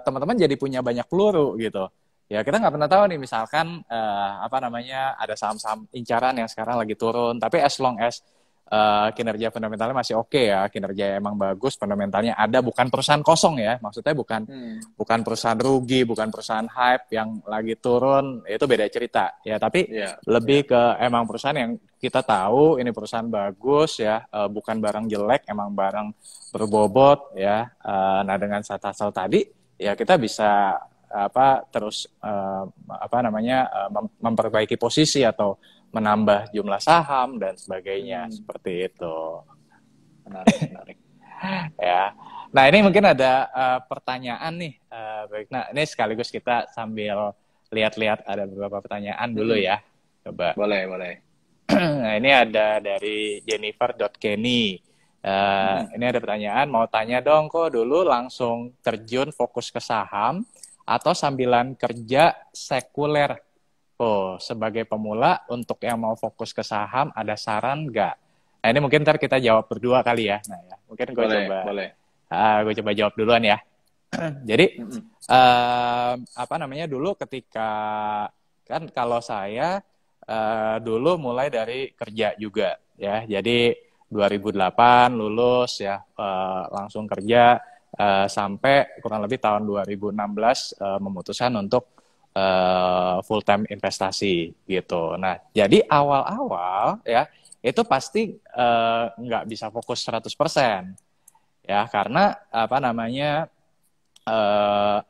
teman-teman jadi punya banyak peluru gitu. Ya kita nggak pernah tahu nih misalkan apa namanya ada saham-saham incaran yang sekarang lagi turun, tapi as long as kinerja fundamentalnya masih oke ya, kinerja emang bagus, fundamentalnya ada, bukan perusahaan kosong ya, maksudnya bukan Hmm, bukan perusahaan rugi, bukan perusahaan hype yang lagi turun, itu beda cerita ya. Tapi ya, ya. lebih ke emang perusahaan yang kita tahu ini perusahaan bagus ya, bukan barang jelek, emang barang berbobot ya. Nah dengan side hustle tadi ya kita bisa apa terus apa namanya memperbaiki posisi atau menambah jumlah saham dan sebagainya Hmm, seperti itu menarik, menarik. ya. Nah ini mungkin ada pertanyaan nih, baik. Nah ini sekaligus kita sambil lihat-lihat ada beberapa pertanyaan dulu Mm-mm. ya. Coba. Boleh, boleh. Nah ini ada dari Jennifer.Kenny. Mm-mm. Ini ada pertanyaan, mau tanya dong kok dulu langsung terjun fokus ke saham atau sambilan kerja sekuler. Oh, sebagai pemula untuk yang mau fokus ke saham ada saran nggak? Nah ini mungkin ntar kita jawab berdua kali ya. Nah ya, mungkin Boleh, boleh. gue coba jawab duluan ya. Jadi Mm-mm. apa namanya dulu ketika kan kalau saya dulu mulai dari kerja juga ya. Jadi 2008 lulus ya langsung kerja sampai kurang lebih tahun 2016 memutuskan untuk full time investasi gitu. Nah, jadi awal-awal ya itu pasti nggak bisa fokus 100% ya karena apa namanya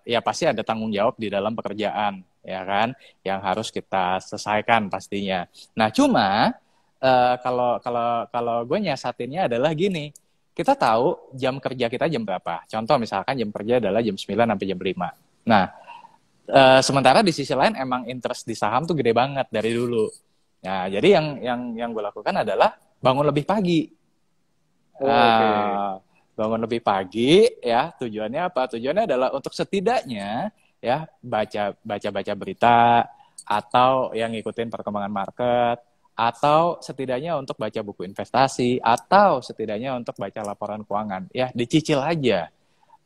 ya pasti ada tanggung jawab di dalam pekerjaan ya kan yang harus kita selesaikan pastinya. Nah cuma kalau kalau kalau gue nyiasatinnya adalah gini, kita tahu jam kerja kita jam berapa. Contoh misalkan jam kerja adalah jam 9 sampai jam 5. Nah sementara di sisi lain emang interest di saham tuh gede banget dari dulu. Nah jadi yang gue lakukan adalah bangun lebih pagi. Oh, oke. Bangun lebih pagi ya tujuannya apa? Tujuannya adalah untuk setidaknya ya baca berita atau yang ngikutin perkembangan market atau setidaknya untuk baca buku investasi atau setidaknya untuk baca laporan keuangan ya dicicil aja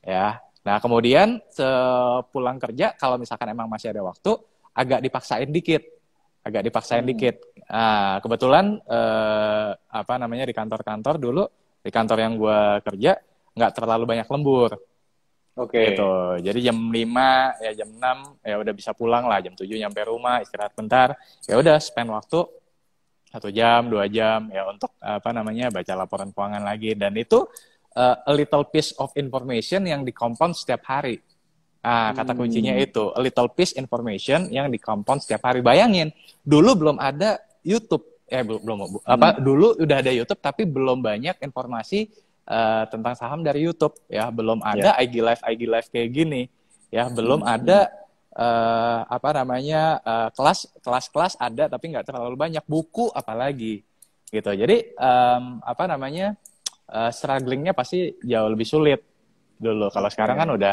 ya. Nah kemudian sepulang kerja kalau misalkan emang masih ada waktu agak dipaksain Hmm, dikit. Nah, kebetulan apa namanya di kantor-kantor dulu di kantor yang gue kerja nggak terlalu banyak lembur oke. gitu. Jadi jam 5 ya jam 6 ya udah bisa pulang lah, jam 7 nyampe rumah, istirahat bentar. Ya udah spend waktu 1 jam, 2 jam ya untuk apa namanya baca laporan keuangan lagi dan itu a little piece of information yang dikompon setiap hari. Ah, kata kuncinya Hmm, itu, a little piece information yang dikompon setiap hari. Bayangin, dulu belum ada YouTube. hmm, dulu udah ada YouTube tapi belum banyak informasi tentang saham dari YouTube ya. Belum ya. ada IG Live kayak gini. Ya, belum Hmm, hmm. ada apa namanya kelas-kelas ada tapi nggak terlalu banyak buku apalagi gitu. Jadi apa namanya strugglingnya pasti jauh lebih sulit dulu. Kalau sekarang kan Oke.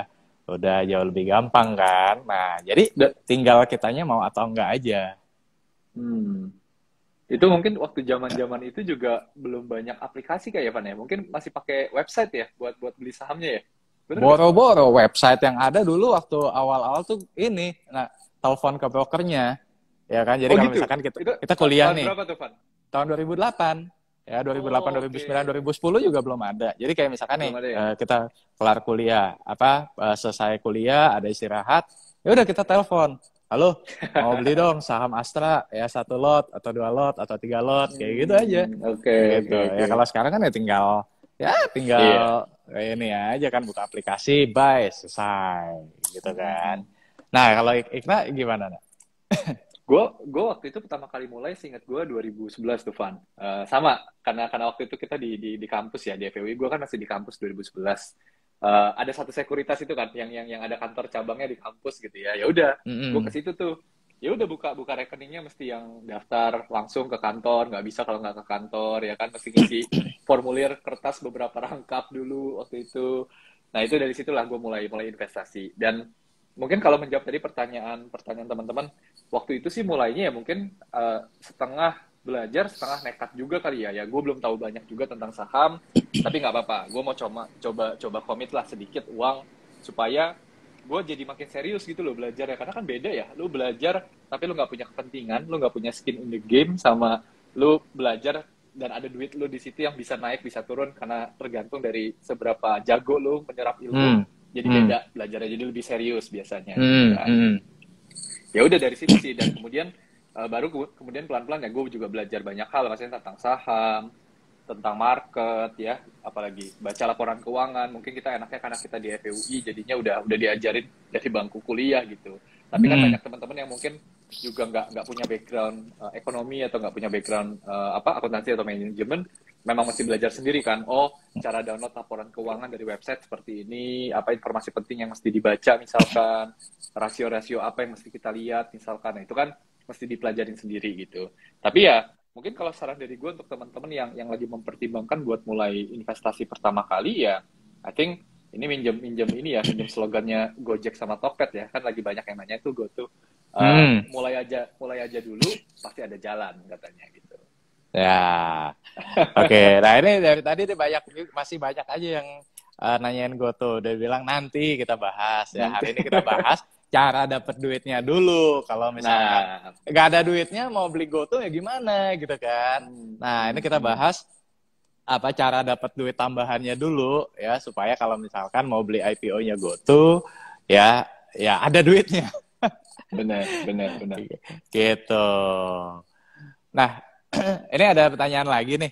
udah jauh lebih gampang kan. Nah, jadi Da- tinggal kitanya mau atau enggak aja. hmm. Itu mungkin waktu zaman-zaman itu juga belum banyak aplikasi kayak Van ya. Mungkin masih pakai website ya buat buat beli sahamnya ya. Bener nggak? Boro-boro website yang ada dulu waktu awal-awal tuh ini, nah telepon ke brokernya, ya kan. Jadi Oh kalau gitu. misalkan kita Itu kita kuliah tahun nih berapa tuh Van? tahun 2008, ya 2008, Oh, 2009, oke. 2010 juga belum ada. Jadi kayak misalkan nih Belum ada ya. kita kelar kuliah, selesai kuliah ada istirahat, ya udah kita telepon, halo mau beli dong saham Astra ya 1 lot atau 2 lot atau 3 lot kayak gitu aja. Oke, Gitu. oke, Ya oke. kalau sekarang kan Iya. tinggal ini aja kan buka aplikasi, buy, selesai gitu kan. Mm-mm. Nah, kalau Ikna gimana, Nak? Gue waktu itu pertama kali mulai, seingat gue 2011 tuh Van. Sama karena waktu itu kita di kampus ya di FEUI. Gue kan masih di kampus 2011. Ada satu sekuritas itu kan yang ada kantor cabangnya di kampus gitu ya. Ya udah, gue ke Mm-mm. situ tuh ya udah buka rekeningnya mesti yang daftar langsung ke kantor, nggak bisa kalau nggak ke kantor ya kan, mesti ngisi formulir kertas beberapa rangkap dulu waktu itu. Nah itu dari situlah gue mulai mulai investasi. Dan mungkin kalau menjawab tadi pertanyaan teman-teman, waktu itu sih mulainya ya mungkin setengah belajar setengah nekat juga kali ya. Ya gue belum tahu banyak juga tentang saham, tapi nggak apa-apa. Gue mau coba komit lah sedikit uang supaya gue jadi makin serius gitu loh belajar ya, karena kan beda ya, lu belajar tapi lu nggak punya kepentingan, lu nggak punya skin in the game, sama lu belajar dan ada duit lu di situ yang bisa naik bisa turun karena tergantung dari seberapa jago lu menyerap ilmu, Hmm. jadi Hmm. beda belajarnya, jadi lebih serius biasanya gitu Hmm. kan. Hmm. Ya udah dari situ sih, dan kemudian kemudian pelan-pelan ya gue juga belajar banyak hal, maksudnya tentang saham, tentang market ya, apalagi baca laporan keuangan. Mungkin kita enaknya karena kita di FEUI jadinya udah diajarin dari bangku kuliah gitu. Tapi kan Hmm. banyak teman-teman yang mungkin juga nggak punya background ekonomi atau nggak punya background akuntansi atau manajemen, memang mesti belajar sendiri kan. Oh, cara download laporan keuangan dari website seperti ini, apa informasi penting yang mesti dibaca misalkan, rasio-rasio apa yang mesti kita lihat misalkan. Nah, itu kan mesti dipelajarin sendiri gitu. Tapi ya mungkin kalau saran dari gue untuk teman-teman yang lagi mempertimbangkan buat mulai investasi pertama kali ya, I think ini minjem minjem slogannya Gojek sama Tokped ya, kan lagi banyak yang nanya tuh gue tuh Hmm. mulai aja dulu pasti ada jalan katanya gitu. Ya. Oke. Nah, ini dari tadi nih masih banyak aja yang nanyain gue tuh. Udah bilang nanti kita bahas ya. Nanti. Hari ini kita bahas cara dapet duitnya dulu. Kalau misalkan Nah, nggak ada duitnya mau beli GoTo ya gimana gitu kan. Nah, ini kita bahas apa cara dapat duit tambahannya dulu ya supaya kalau misalkan mau beli IPO-nya GoTo ya ya ada duitnya benar. gitu. Nah, ini ada pertanyaan lagi nih.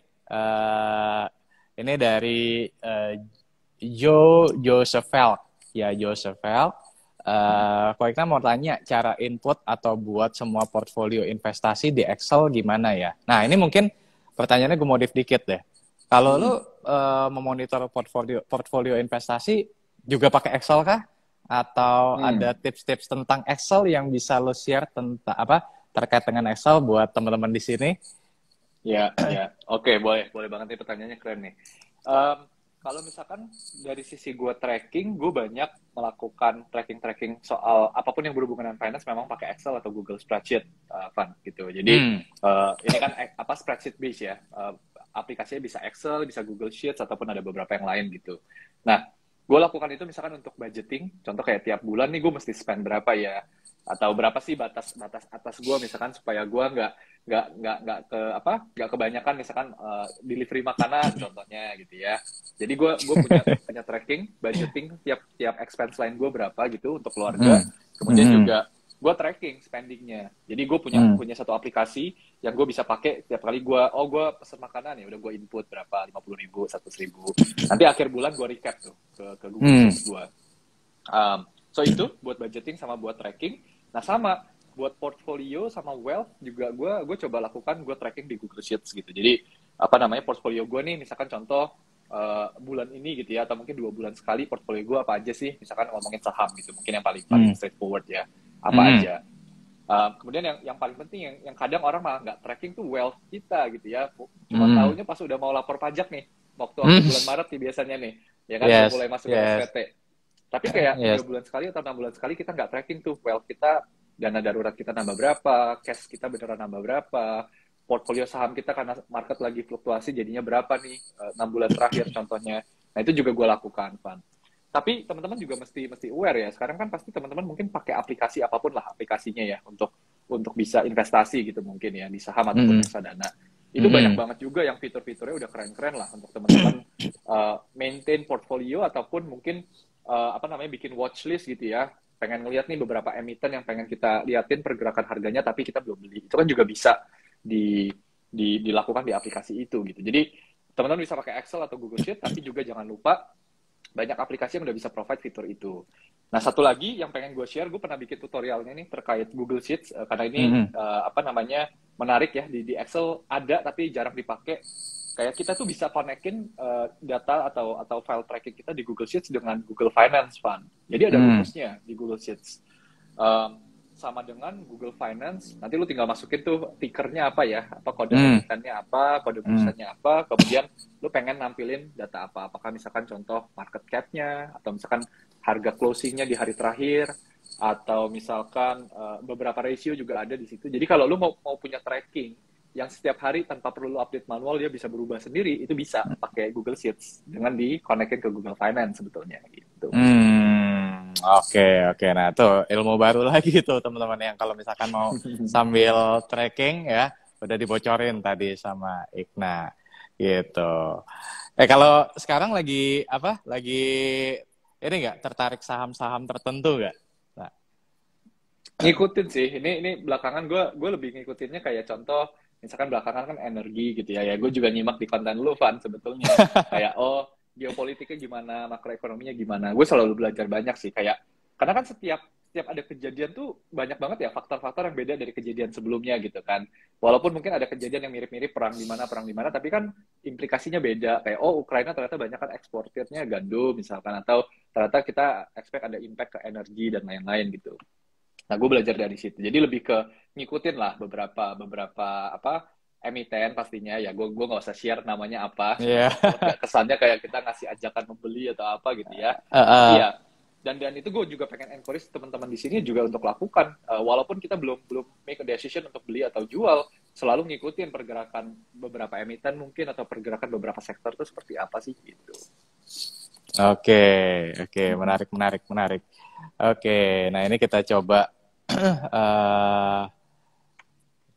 Ini dari Joseph. Ya, Joseph. Kok kita mau tanya cara input atau buat semua portfolio investasi di Excel gimana ya? Nah, ini mungkin pertanyaannya gue modif dikit deh. Kalau lu memonitor portfolio investasi juga pakai Excel kah? Atau ada tips-tips tentang Excel yang bisa lo share tentang apa terkait dengan Excel buat teman-teman di sini? Ya. Oke, boleh banget nih, pertanyaannya keren nih. Kalau misalkan dari sisi gue tracking, gue banyak melakukan tracking soal apapun yang berhubungan dengan finance memang pakai Excel atau Google Spreadsheet, Van, gitu. Jadi ini kan apa spreadsheet base ya, aplikasinya bisa Excel, bisa Google Sheets ataupun ada beberapa yang lain gitu. Nah, gue lakukan itu misalkan untuk budgeting, contoh kayak tiap bulan nih gue mesti spend berapa ya, atau berapa sih batas atas gue misalkan supaya gue nggak kebanyakan misalkan delivery makanan contohnya gitu ya. Jadi gue punya tracking budgeting tiap expense line gue berapa gitu untuk keluarga. Kemudian juga gue tracking spendingnya. Jadi gue punya satu aplikasi yang gue bisa pakai tiap kali gue pesen makanan, ya udah gue input berapa, 50.000, 100.000. Nanti akhir bulan gue recap tuh ke Google Sheets gue. So itu buat budgeting sama buat tracking. Nah sama buat portfolio sama wealth juga gue coba lakukan, gue tracking di Google Sheets gitu. Jadi apa namanya, portfolio gue nih misalkan contoh bulan ini gitu ya, atau mungkin 2 bulan sekali portfolio gue apa aja sih, misalkan ngomongin saham gitu, mungkin yang paling straightforward ya, apa aja. Kemudian yang paling penting yang kadang orang malah nggak tracking tuh wealth kita gitu ya, cuma taunya pas udah mau lapor pajak nih, waktu bulan Maret nih biasanya nih ya kan, udah mulai masuk ke SPT. Tapi kayak 3 bulan sekali atau 6 bulan sekali kita nggak tracking tuh wealth kita, dana darurat kita nambah berapa, cash kita beneran nambah berapa, portfolio saham kita karena market lagi fluktuasi jadinya berapa nih 6 bulan terakhir contohnya. Nah itu juga gue lakukan, Van. Tapi teman-teman juga mesti aware ya. Sekarang kan pasti teman-teman mungkin pakai aplikasi apapun lah aplikasinya ya untuk bisa investasi gitu mungkin ya di saham ataupun reksadana. Itu banyak banget juga yang fitur-fiturnya udah keren-keren lah untuk teman-teman maintain portfolio ataupun mungkin apa namanya, bikin watchlist gitu ya. Pengen ngeliat nih beberapa emiten yang pengen kita liatin pergerakan harganya tapi kita belum beli. Itu kan juga bisa dilakukan di aplikasi itu gitu. Jadi teman-teman bisa pakai Excel atau Google Sheet, tapi juga jangan lupa banyak aplikasi yang udah bisa provide fitur itu. Nah, satu lagi yang pengen gue share, gue pernah bikin tutorialnya nih terkait Google Sheets, karena ini apa namanya, menarik ya, di Excel ada tapi jarang dipakai. Kayak kita tuh bisa konekin data atau file tracking kita di Google Sheets dengan Google Finance Fund. Jadi ada rumusnya di Google Sheets. sama dengan Google Finance. Nanti lu tinggal masukin tuh tickernya apa ya, atau kode Hmm. emitennya apa, kode Hmm. bursanya apa, kemudian lu pengen nampilin data apa, apakah misalkan contoh market cap-nya, atau misalkan harga closing-nya di hari terakhir, atau misalkan beberapa ratio juga ada di situ. Jadi kalau lu mau punya tracking yang setiap hari tanpa perlu lu update manual, dia bisa berubah sendiri, itu bisa pakai Google Sheets dengan di-connectin ke Google Finance sebetulnya gitu. Oke. Nah, tuh ilmu baru lagi tuh teman-teman yang kalau misalkan mau sambil tracking ya, udah dibocorin tadi sama Ikna gitu. Kalau sekarang lagi apa? Lagi ini nggak tertarik saham-saham tertentu nggak? Nah, Ngikutin sih, ini belakangan gue lebih ngikutinnya kayak contoh, misalkan belakangan kan energi gitu ya gue juga nyimak di konten lu Van sebetulnya, kayak oh geopolitiknya gimana, makroekonominya gimana, gue selalu belajar banyak sih, kayak karena kan setiap ada kejadian tuh banyak banget ya faktor-faktor yang beda dari kejadian sebelumnya gitu kan, walaupun mungkin ada kejadian yang mirip-mirip perang di mana, tapi kan implikasinya beda, kayak oh Ukraina ternyata banyak kan eksportirnya gandum misalkan, atau ternyata kita expect ada impact ke energi dan lain-lain gitu. Nah, gue belajar dari situ. Jadi lebih ke ngikutin lah beberapa apa emiten pastinya ya. Gue nggak usah share namanya apa supaya iya. nggak kesannya kayak kita ngasih ajakan membeli atau apa gitu ya. Tapi Heeh. ya dan itu gue juga pengen encourage teman-teman di sini juga untuk lakukan. Walaupun kita belum belum make a decision untuk beli atau jual, selalu ngikutin pergerakan beberapa emiten mungkin atau pergerakan beberapa sektor itu seperti apa sih gitu. Oke, menarik. Oke, nah ini kita coba eh,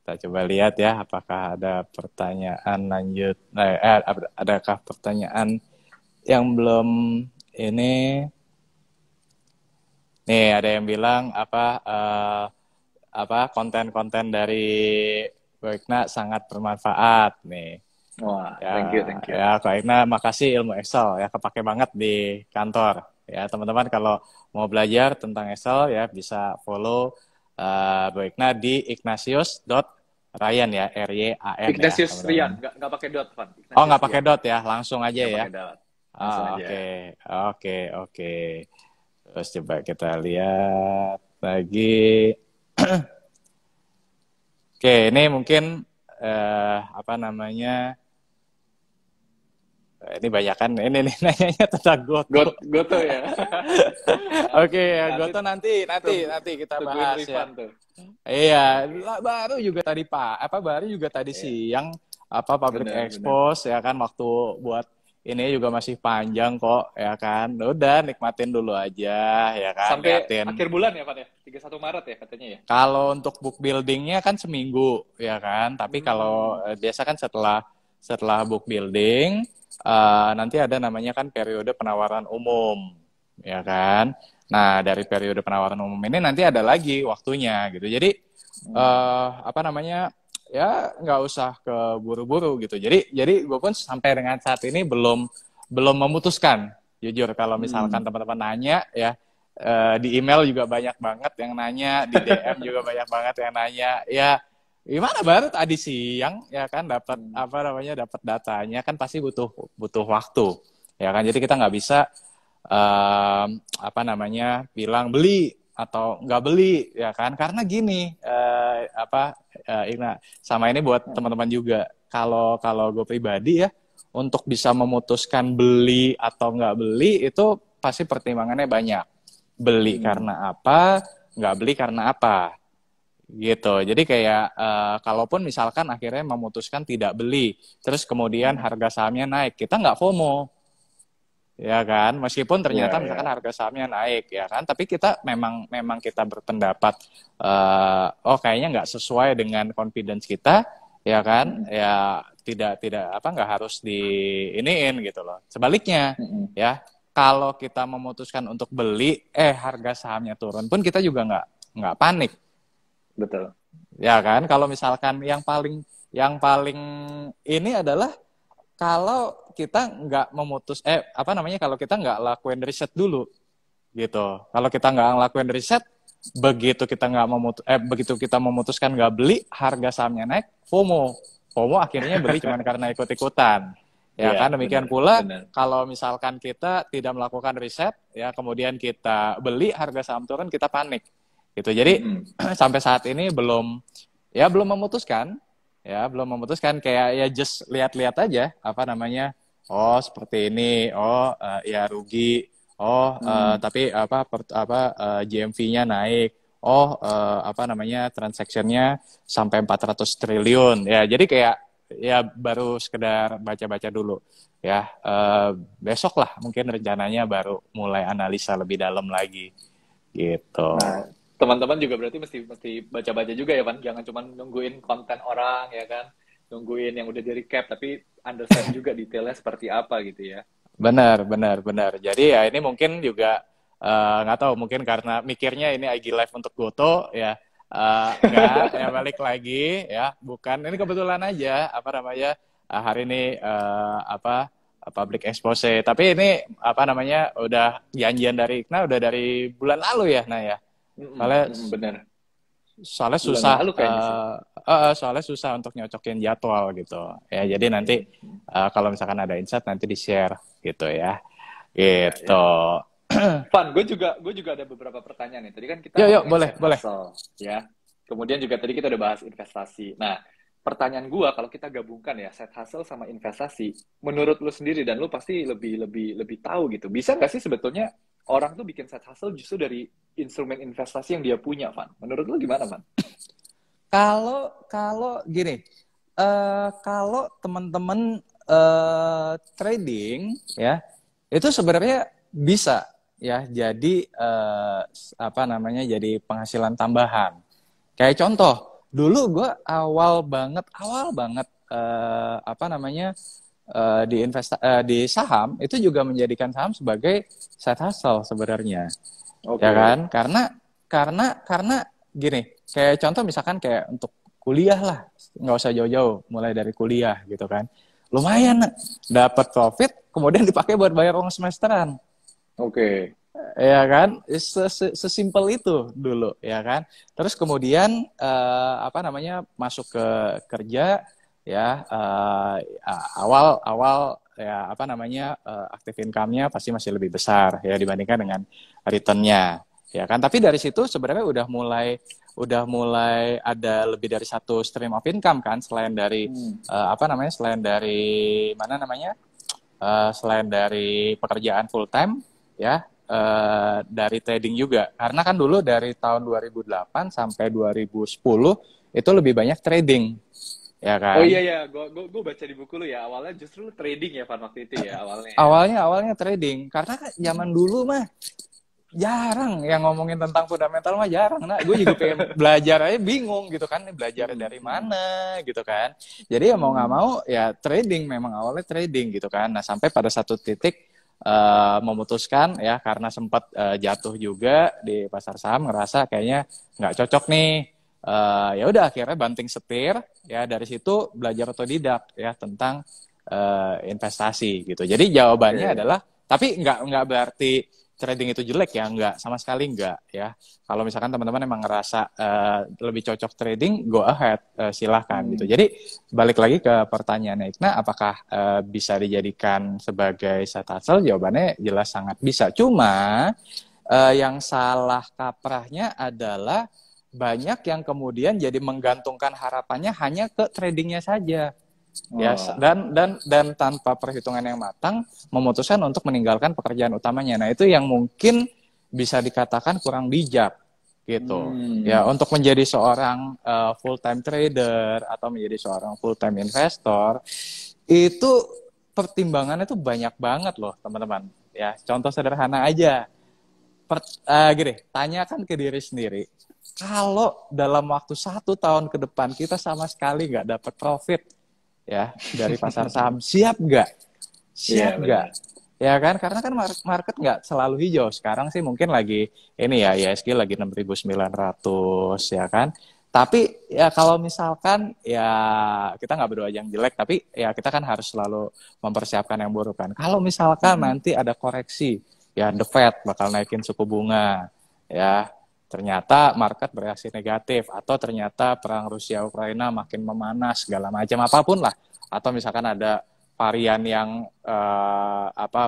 kita coba lihat ya, apakah ada pertanyaan lanjut. Adakah pertanyaan yang belum ini? Nih, ada yang bilang apa konten-konten dari Boykna sangat bermanfaat nih. Wah, Ya, thank you. ya, Kak Igna, makasih ilmu Excel ya, kepake banget di kantor. Ya, teman-teman kalau mau belajar tentang Excel ya bisa follow Bu Igna di ignatius.ryan ya, RYAN ya, Ignatius teman-teman. Rian, nggak pakai dot, Van. Oh, Ignatius nggak pakai Rian. dot ya, langsung aja Nggak ya. pakai dot. Langsung aja. Oke, oke. Terus coba kita lihat lagi. Oke, ini mungkin apa namanya? Ini banyak kan, ini nih nanyanya tentang Goto. Goto ya. Oke, ya Goto nanti kita Tungguin bahas ya. Rifan tuh. Iya, Oke. baru juga tadi baru juga tadi Iya, siang public benar. expose ya kan, waktu buat ini juga masih panjang kok ya kan. Udah nikmatin dulu aja ya kan, Sampai liatin. akhir bulan ya, Pak ya? 31 Maret ya katanya ya? Kalau untuk book buildingnya kan seminggu ya kan, tapi kalau Hmm. biasa kan setelah book building nanti ada namanya kan periode penawaran umum ya kan. Nah dari periode penawaran umum ini nanti ada lagi waktunya gitu. Jadi apa namanya ya nggak usah keburu-buru gitu. Jadi gue pun sampai dengan saat ini belum memutuskan jujur, kalau misalkan teman-teman nanya ya. Di email juga banyak banget yang nanya, di DM juga banyak banget yang nanya. Ya, gimana baru tadi siang ya kan dapat dapat datanya kan pasti butuh waktu. Ya kan, jadi kita nggak bisa bilang beli atau nggak beli ya kan, karena gini Igna, sama ini buat teman-teman juga, kalau gue pribadi ya, untuk bisa memutuskan beli atau nggak beli itu pasti pertimbangannya banyak. Beli karena apa, nggak beli karena apa, gitu. Jadi kayak kalaupun misalkan akhirnya memutuskan tidak beli, terus kemudian harga sahamnya naik, kita nggak FOMO, ya kan? Meskipun ternyata misalkan harga sahamnya naik, ya kan? Tapi kita memang kita berpendapat, oh kayaknya nggak sesuai dengan confidence kita, ya kan? Ya nggak harus diiniin gitu loh. Sebaliknya, ya. Kalau kita memutuskan untuk beli, harga sahamnya turun pun kita juga nggak panik. Betul. Ya kan, kalau misalkan yang paling ini adalah kalau kita nggak kalau kita nggak lakuin riset dulu, gitu. Kalau kita nggak ngelakuin riset, begitu kita memutuskan nggak beli, harga sahamnya naik, FOMO akhirnya beli cuma karena ikut-ikutan. Ya kan, demikian pula kalau misalkan kita tidak melakukan riset, ya kemudian kita beli harga saham turun, kita panik. gitu. Jadi Mm-mm. sampai saat ini belum memutuskan, kayak ya just lihat-lihat aja apa namanya, oh seperti ini, oh ya rugi, oh Hmm. tapi GMV-nya naik, oh apa namanya, transaction-nya sampai 400 triliun ya. Jadi kayak ya baru sekedar baca-baca dulu ya. Besok lah mungkin rencananya baru mulai analisa lebih dalam lagi gitu. Nah, teman-teman juga berarti mesti mesti baca-baca juga ya, Van. Jangan cuma nungguin konten orang ya kan, nungguin yang udah di recap, tapi understand juga detailnya seperti apa gitu ya. Benar, benar, benar. Jadi ya ini mungkin juga nggak tahu, mungkin karena mikirnya ini IG Live untuk Goto ya, nggak ya, balik lagi ya, bukan ini kebetulan aja apa namanya, hari ini public expose. Tapi ini apa namanya, udah janjian dari Ikna udah dari bulan lalu ya, nah ya. Mm-mm, Soalnya mm-mm, bener. soalnya Bulan susah lalu kayaknya sih. soalnya susah untuk nyocokin jadwal gitu ya. Jadi nanti Mm-mm. kalau misalkan ada insight nanti di share gitu ya, Iya, gitu. iya. Van, gue juga ada beberapa pertanyaan nih. Tadi kan kita Yuk, yuk, ngomongin boleh, side boleh. hustle, ya. Kemudian juga tadi kita udah bahas investasi. Nah, pertanyaan gue kalau kita gabungkan ya side hustle sama investasi, menurut lu sendiri dan lu pasti lebih lebih lebih tahu gitu. Bisa nggak sih sebetulnya orang tuh bikin side hustle justru dari instrumen investasi yang dia punya, Van? Menurut lu gimana, Van? Kalau kalau gini, kalau teman-teman trading ya, itu sebenarnya bisa ya jadi apa namanya, jadi penghasilan tambahan. Kayak contoh, dulu gue awal banget apa namanya, di saham itu juga menjadikan saham sebagai side hustle sebenarnya, ya Oke. kan? Karena gini, kayak contoh misalkan kayak untuk kuliah lah, nggak usah jauh-jauh, mulai dari kuliah gitu kan, lumayan dapat profit, kemudian dipakai buat bayar uang semesteran, Oke. ya kan? Sesimpel itu dulu, ya kan? Terus kemudian apa namanya, masuk ke kerja ya, awal ya apa namanya, active income-nya pasti masih lebih besar ya dibandingkan dengan return-nya, ya kan? Tapi dari situ sebenarnya udah mulai ada lebih dari satu stream of income kan, selain dari Hmm. apa namanya, selain dari mana namanya, selain dari pekerjaan full time ya, dari trading juga. Karena kan dulu dari tahun 2008 sampai 2010 itu lebih banyak trading, ya Oh kan? iya ya, gue baca di buku lu ya. Awalnya justru lu trading ya, Van, waktu itu ya awalnya ya. Awalnya trading, karena kan zaman Hmm. dulu mah jarang yang ngomongin tentang fundamental, mah jarang. Nah, gue juga pengen belajar aja bingung gitu kan, ini belajar Hmm. dari Hmm. mana gitu kan. Jadi ya mau nggak Hmm. mau ya trading, memang awalnya trading gitu kan. Nah, sampai pada satu titik memutuskan ya, karena sempat jatuh juga di pasar saham, ngerasa kayaknya nggak cocok nih. Ya udah akhirnya banting setir ya, dari situ belajar otodidak ya tentang investasi gitu. Jadi jawabannya Oke. adalah, tapi nggak berarti trading itu jelek ya, nggak, sama sekali nggak ya. Kalau misalkan teman-teman emang ngerasa lebih cocok trading, go ahead, silahkan gitu. Hmm. Jadi balik lagi ke pertanyaannya Ikna, apakah bisa dijadikan sebagai side hustle? Jawabannya jelas sangat bisa. Cuma yang salah kaprahnya adalah banyak yang kemudian jadi menggantungkan harapannya hanya ke tradingnya saja ya, Oh, dan tanpa perhitungan yang matang memutuskan untuk meninggalkan pekerjaan utamanya. Nah, itu yang mungkin bisa dikatakan kurang bijak gitu. Ya, hmm. untuk menjadi seorang full time trader atau menjadi seorang full time investor itu pertimbangannya tuh banyak banget loh, teman-teman. Ya, contoh sederhana aja. Gini, tanyakan ke diri sendiri. Kalau dalam waktu 1 tahun ke depan kita sama sekali nggak dapat profit ya dari pasar saham, siap nggak? Iya Siap nggak? benar. Ya kan, karena kan market nggak selalu hijau. Sekarang sih mungkin lagi ini ya, ISG lagi 6.900 ya kan. Tapi ya kalau misalkan ya kita nggak berdoa yang jelek, tapi ya kita kan harus selalu mempersiapkan yang buruk kan. Kalau misalkan Hmm. nanti ada koreksi, ya The Fed bakal naikin suku bunga, ya ternyata market bereaksi negatif, atau ternyata perang Rusia Ukraina makin memanas segala macam apapun lah, atau misalkan ada varian yang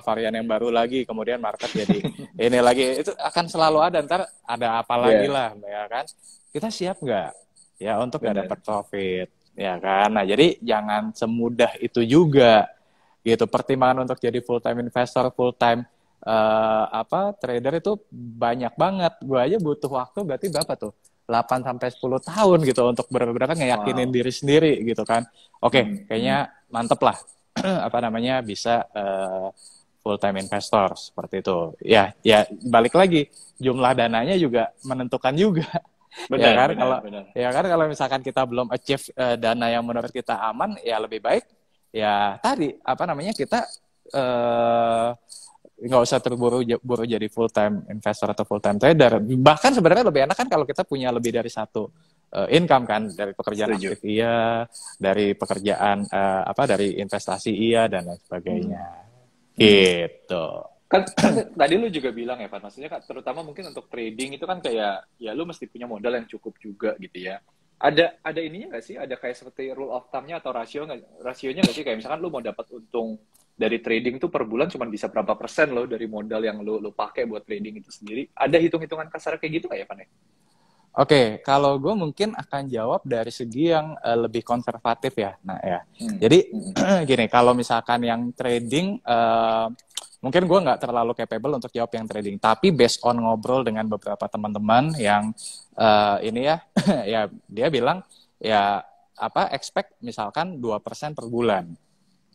varian yang baru lagi, kemudian market jadi ini lagi, itu akan selalu ada. Ntar ada apa lagi Iya, lah, ya kan? Kita siap nggak ya untuk nggak dapat benar. profit, ya kan? Nah, jadi jangan semudah itu juga gitu. Pertimbangan untuk jadi full time investor, full time trader itu banyak banget. Gue aja butuh waktu berarti berapa tuh? 8 sampai 10 tahun gitu untuk benar-benar ngeyakinin Wow. diri sendiri gitu kan. Hmm, Oke, hmm. kayaknya mantep lah bisa full time investor seperti itu. Ya, ya balik lagi jumlah dananya juga menentukan juga. Ya Benar, kan benar, kalau benar. misalkan kita belum achieve dana yang menurut kita aman, ya lebih baik ya tadi kita eh, nggak usah terburu-buru jadi full time investor atau full time trader. Bahkan sebenarnya lebih enak kan kalau kita punya lebih dari satu income kan, dari pekerjaan Setuju. aktif iya, dari pekerjaan dari investasi iya dan lain Hmm, sebagainya. hmm. Gitu. Kan tadi lu juga bilang ya, Pak, maksudnya kan terutama mungkin untuk trading itu kan kayak ya lu mesti punya modal yang cukup juga gitu ya. Ada ininya nggak sih? Ada kayak seperti rule of thumb-nya atau rasionya nggak sih? Kayak misalkan lu mau dapat untung dari trading tuh per bulan cuma bisa berapa persen lo dari modal yang lu pakai buat trading itu sendiri. Ada hitung-hitungan kasar kayak gitu nggak ya, Pak? Oke, kalau gue mungkin akan jawab dari segi yang lebih konservatif ya. Nah ya, Hmm, jadi hmm, gini, kalau misalkan yang trading, mungkin gue nggak terlalu capable untuk jawab yang trading. Tapi based on ngobrol dengan beberapa teman-teman yang ini ya, ya dia bilang ya expect misalkan 2% per bulan.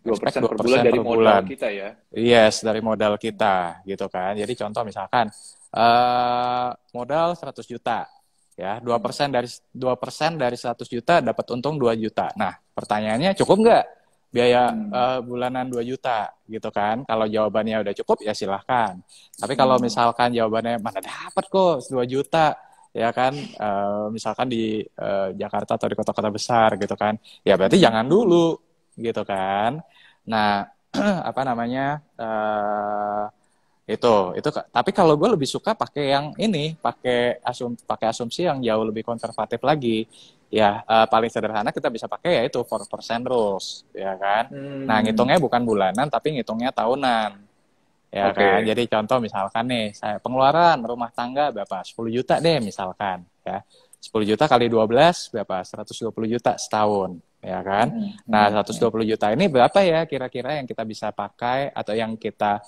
dua Expect persen dua per bulan persen dari per modal bulan. kita ya. Yes, dari modal kita gitu kan. Jadi contoh misalkan modal 100 juta ya, dua Hmm. persen dari 100 juta dapat untung 2 juta. Nah, pertanyaannya cukup nggak biaya Hmm. bulanan 2 juta gitu kan? Kalau jawabannya udah cukup ya silahkan. Tapi kalau Hmm. misalkan jawabannya mana dapat kok 2 juta ya kan, misalkan di Jakarta atau di kota-kota besar gitu kan, ya berarti Hmm. jangan dulu gitu kan. Nah, itu tapi kalau gue lebih suka pakai yang ini, pakai asumsi yang jauh lebih konservatif lagi ya. Paling sederhana kita bisa pakai yaitu 4% rules ya kan. Nah, Hmm. ngitungnya bukan bulanan tapi ngitungnya tahunan ya kan. Oke. Jadi contoh misalkan nih, saya pengeluaran rumah tangga berapa, 10 juta deh misalkan ya. 10 juta kali 12 berapa, 120 juta setahun ya kan. Hmm. Nah, Hmm. seratus Hmm. dua puluh juta ini berapa ya kira-kira yang kita bisa pakai atau yang kita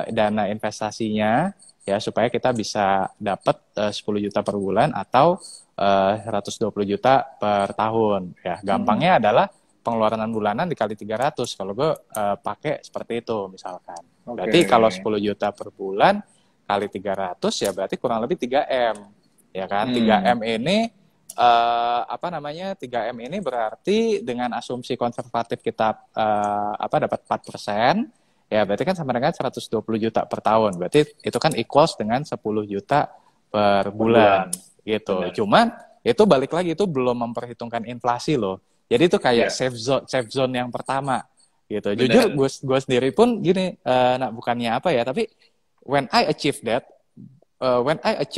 dana investasinya ya, supaya kita bisa dapat 10 juta per bulan atau 120 juta per tahun ya. Hmm. Gampangnya adalah pengeluaran bulanan dikali 300. Kalau gue pakai seperti itu misalkan. Oke. Berarti kalau 10 juta per bulan kali 300 ya berarti kurang lebih 3M. Ya kan? 3M Hmm. ini 3M ini berarti dengan asumsi konservatif kita dapat 4%, ya berarti kan sama dengan 120 juta per tahun. Berarti itu kan equals dengan 10 juta per Per bulan bulan. gitu. Benar. Cuman itu balik lagi itu belum memperhitungkan inflasi loh. Jadi itu kayak Iya. safe zone yang pertama gitu. Jujur Benar. gue sendiri pun gini, nah bukannya apa ya, tapi when I achieve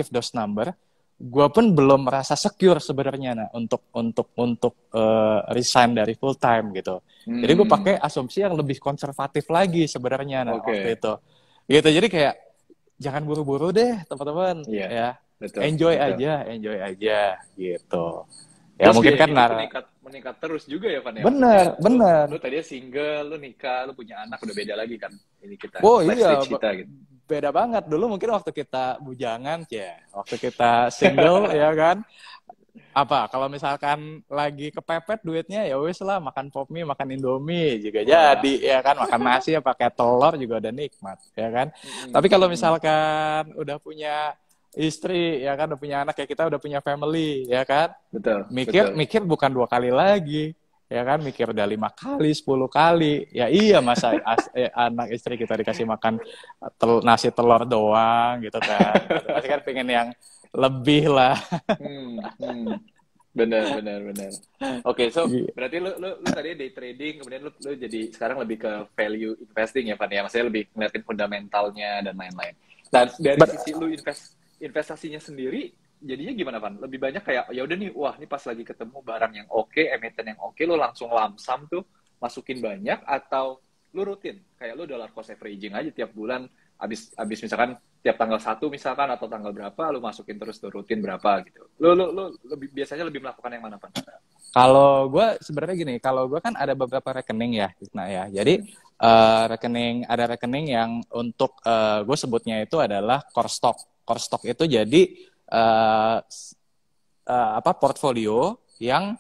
those number, gue pun belum merasa secure sebenarnya nah untuk resign dari full time gitu. Jadi gue pakai Hmm. asumsi yang lebih konservatif lagi sebenarnya nah waktu Oke. itu. Gitu. Jadi kayak jangan buru-buru deh teman-teman Iya. ya. Betul. Betul. Enjoy aja gitu. Ya Plus mungkin biaya kan hidup meningkat meningkat terus juga ya, Van ya. Maksudnya bener lu bener. lu tadinya single, lu nikah, lu punya anak udah beda lagi kan. Ini kita Oh life iya, stage kita gitu. beda banget. Dulu mungkin waktu kita bujangan, ya, waktu kita single, ya kan. Apa, kalau misalkan lagi kepepet duitnya, ya wis lah, makan pop mie, makan indomie juga Wah. jadi, ya kan. Makan nasi ya pakai telur juga udah nikmat, ya kan. Tapi Mm-mm, kalau mm-mm. misalkan udah punya istri, ya kan, udah punya anak, ya kita udah punya family, ya kan. Betul, Mikir, betul. mikir bukan 2 kali lagi, ya kan, mikir udah 5 kali, 10 kali, ya iya masa anak istri kita dikasih makan nasi telur doang gitu kan, gitu. Pasti kan pengen yang lebih lah. Hmm, hmm. Benar, benar, benar. Oke, so berarti lu tadi day trading, kemudian lu jadi sekarang lebih ke value investing ya, Van ya. Maksudnya lebih ngeliatin fundamentalnya dan lain-lain. Nah, dari But, sisi lu investasinya sendiri, jadinya gimana, Van? Lebih banyak kayak ya udah nih, wah, ini pas lagi ketemu barang yang oke, emiten yang oke, lu langsung lamsam tuh masukin banyak atau lu rutin? Kayak lu dollar cost averaging aja tiap bulan, abis misalkan tiap tanggal 1 misalkan atau tanggal berapa lu masukin terus tuh rutin berapa gitu. Lu lebih biasanya lebih melakukan yang mana, Pan? Kalau gue sebenarnya gini, kalau gue kan ada beberapa rekening ya, nah ya. Jadi ada rekening yang untuk gue sebutnya itu adalah core stock. Core stock itu jadi uh, portfolio yang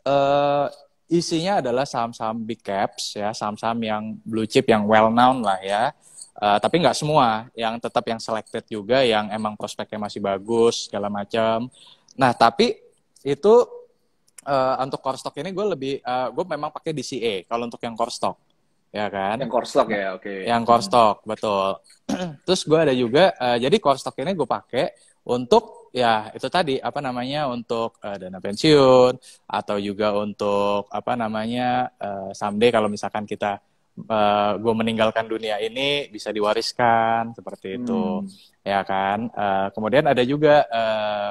uh, isinya adalah saham-saham big caps ya, saham-saham yang blue chip yang well known lah ya. Tapi nggak semua, yang tetap yang selected juga, yang emang prospeknya masih bagus segala macam. Nah tapi itu untuk core stock ini gue memang pakai DCA kalau untuk yang core stock, ya kan? Yang core stock Nah, ya, oke. yang core stock betul. Terus gue ada juga, jadi core stock ini gue pakai untuk ya itu tadi apa namanya, untuk dana pensiun atau juga untuk apa namanya, someday kalau misalkan gue meninggalkan dunia ini bisa diwariskan seperti itu, ya kan. Kemudian ada juga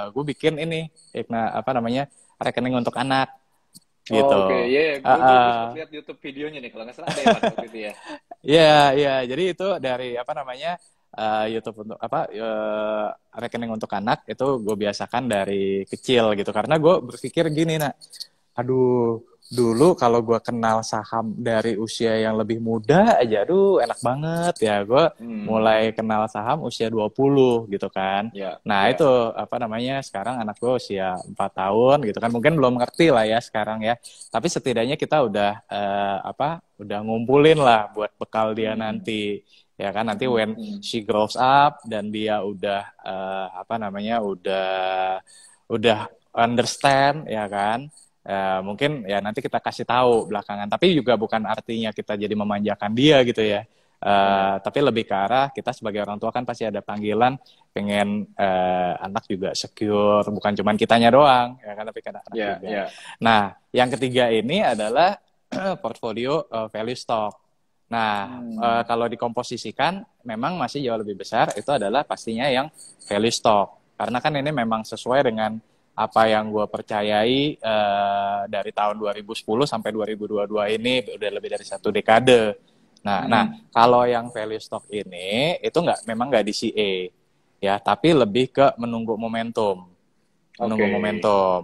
gue bikin ini, apa namanya, rekening untuk anak Oh, oke, gitu. yeah, gue sempat lihat YouTube videonya nih, kalau nggak salah ada ya Pan waktu itu ya. Iya, iya. Jadi itu dari apa namanya, YouTube untuk rekening untuk anak itu gue biasakan dari kecil gitu. Karena gue berpikir gini, nak, aduh, dulu kalau gue kenal saham dari usia yang lebih muda aja, aduh enak banget ya. Gue mulai kenal saham usia 20 gitu kan. Ya, Nah ya. itu apa namanya, sekarang anak gue usia 4 tahun gitu kan. Mungkin belum ngerti lah ya sekarang ya. Tapi setidaknya kita udah ngumpulin lah buat bekal dia nanti. Ya kan, nanti when she grows up dan dia udah udah understand ya kan. Mungkin ya nanti kita kasih tahu belakangan, tapi juga bukan artinya kita jadi memanjakan dia gitu ya. Tapi lebih ke arah kita sebagai orang tua kan pasti ada panggilan pengen anak juga secure, bukan cuma kitanya doang ya kan, tapi kan anak juga. Yeah. Nah, yang ketiga ini adalah portfolio value stock. Nah, kalau dikomposisikan memang masih jauh lebih besar, itu adalah pastinya yang value stock, karena kan ini memang sesuai dengan apa yang gue percayai dari tahun 2010 sampai 2022 ini, udah lebih dari 1 dekade. Nah, kalau yang value stock ini itu memang nggak DCA ya, tapi lebih ke menunggu momentum,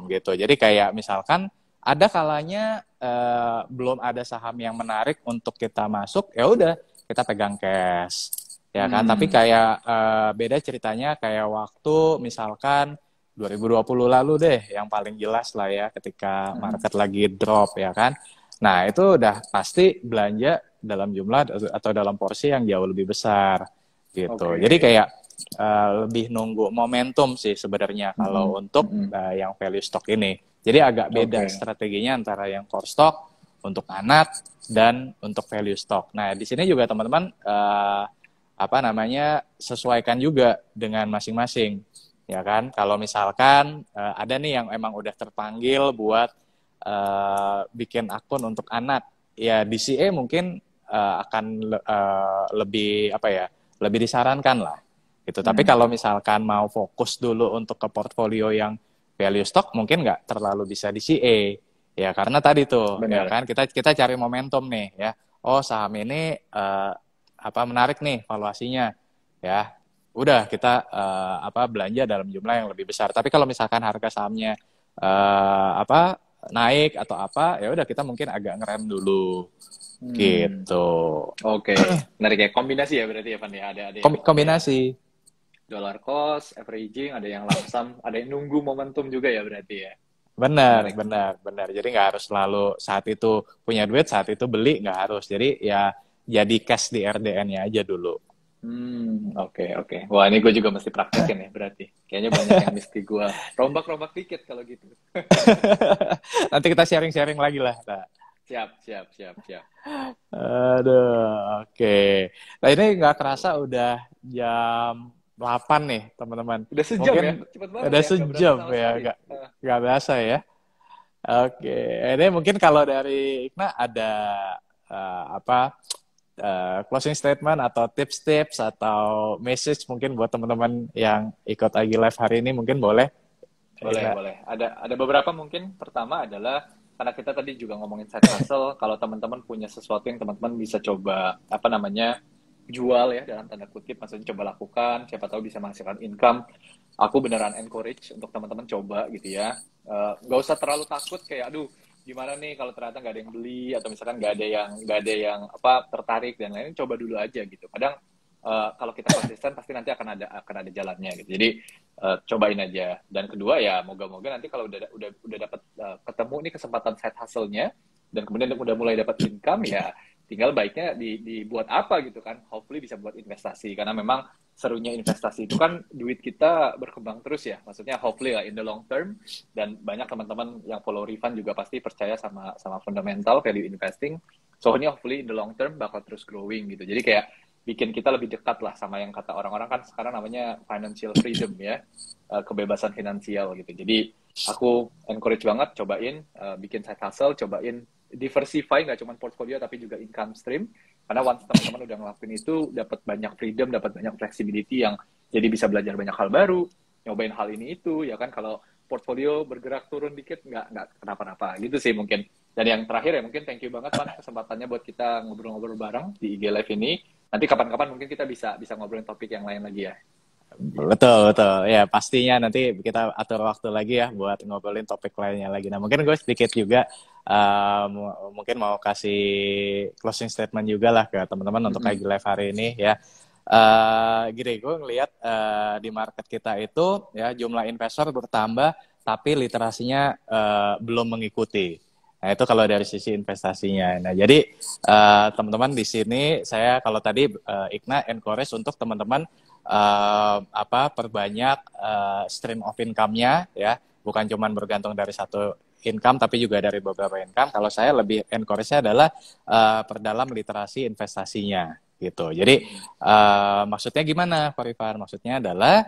gitu. Jadi kayak misalkan ada kalanya belum ada saham yang menarik untuk kita masuk, ya udah kita pegang cash, ya kan. Tapi kayak beda ceritanya kayak waktu misalkan 2020 lalu deh, yang paling jelas lah ya, ketika market lagi drop ya kan. Nah itu udah pasti belanja dalam jumlah atau dalam porsi yang jauh lebih besar gitu. Jadi kayak lebih nunggu momentum sih sebenarnya kalau untuk yang value stock ini. Jadi agak beda strateginya antara yang core stock untuk anak dan untuk value stock. Nah di sini juga teman-teman sesuaikan juga dengan masing-masing. Ya kan, kalau misalkan ada nih yang emang udah terpanggil buat bikin akun untuk anak, ya DCA mungkin akan lebih disarankan lah gitu. Tapi kalau misalkan mau fokus dulu untuk ke portfolio yang value stock, mungkin nggak terlalu bisa DCA ya, karena tadi tuh ya kan, kita cari momentum nih ya. Oh saham ini menarik nih valuasinya ya, udah kita belanja dalam jumlah yang lebih besar. Tapi kalau misalkan harga sahamnya naik atau ya udah kita mungkin agak ngerem dulu gitu. Oke. Menarik ya, kombinasi ya berarti ya Van ya, ada yang kombinasi dollar cost averaging, ada yang lump sum, ada yang nunggu momentum juga ya berarti ya. benar. Jadi nggak harus selalu saat itu punya duit, saat itu beli, nggak harus. Jadi ya jadi cash di RDN-nya aja dulu. Oke. Wah, ini gue juga mesti praktekin ya berarti. Kayaknya banyak yang mesti gue rombak dikit kalau gitu. Nanti kita sharing-sharing lagi lah. Nah. Siap. Aduh, oke. Nah ini nggak kerasa udah jam 8 nih, teman-teman. Udah sejam mungkin ya? Cepet banget udah ya? sejam ya, nggak berasa ya. Oke, ini mungkin kalau dari Ikna ada closing statement atau tips-tips atau message mungkin buat teman-teman yang ikut lagi live hari ini, mungkin boleh? Boleh. Ada beberapa mungkin. Pertama adalah karena kita tadi juga ngomongin side hustle, kalau teman-teman punya sesuatu yang teman-teman bisa coba, apa namanya, jual ya, dalam tanda kutip, maksudnya coba lakukan, siapa tahu bisa menghasilkan income. Aku beneran encourage untuk teman-teman coba gitu ya. Nggak usah terlalu takut kayak, aduh, gimana nih kalau ternyata nggak ada yang beli, atau misalkan nggak ada yang apa tertarik dan lain-lain, coba dulu aja gitu. Kadang kalau kita konsisten pasti nanti akan ada jalannya gitu. Jadi cobain aja. Dan kedua ya moga-moga nanti kalau udah dapat ketemu nih kesempatan side hustle-nya dan kemudian udah mulai dapat income ya tinggal baiknya dibuat apa gitu kan. Hopefully bisa buat investasi karena memang serunya investasi itu kan duit kita berkembang terus ya. Maksudnya hopefully lah in the long term, dan banyak teman-teman yang follow Rifan juga pasti percaya sama fundamental value investing. So ini hopefully in the long term bakal terus growing gitu. Jadi kayak bikin kita lebih dekat lah sama yang kata orang-orang kan sekarang namanya financial freedom ya, kebebasan finansial gitu. Jadi aku encourage banget cobain bikin side hustle, cobain diversify nggak cuma portfolio tapi juga income stream. Karena once teman-teman udah ngelakuin itu dapat banyak freedom, dapat banyak flexibility yang jadi bisa belajar banyak hal baru, nyobain hal ini itu ya kan. Kalau portfolio bergerak turun dikit nggak kenapa-napa gitu sih mungkin. Dan yang terakhir ya mungkin thank you banget Pan kesempatannya buat kita ngobrol-ngobrol bareng di IG Live ini. Nanti kapan-kapan mungkin kita bisa ngobrolin topik yang lain lagi ya. Betul, betul. Ya, pastinya nanti kita atur waktu lagi ya buat ngobrolin topik lainnya lagi. Nah, mungkin gue sedikit juga mungkin mau kasih closing statement juga lah ke teman-teman untuk IG Live hari ini ya. Gini, gue ngelihat di market kita itu ya jumlah investor bertambah, tapi literasinya belum mengikuti. Nah, itu kalau dari sisi investasinya. Nah, jadi teman-teman di sini saya kalau tadi Igna encourage untuk teman-teman perbanyak stream of income-nya ya, bukan cuma bergantung dari satu income tapi juga dari beberapa income. Kalau saya lebih encourage-nya adalah perdalam literasi investasinya gitu. Jadi maksudnya gimana, Pak Rifan? Maksudnya adalah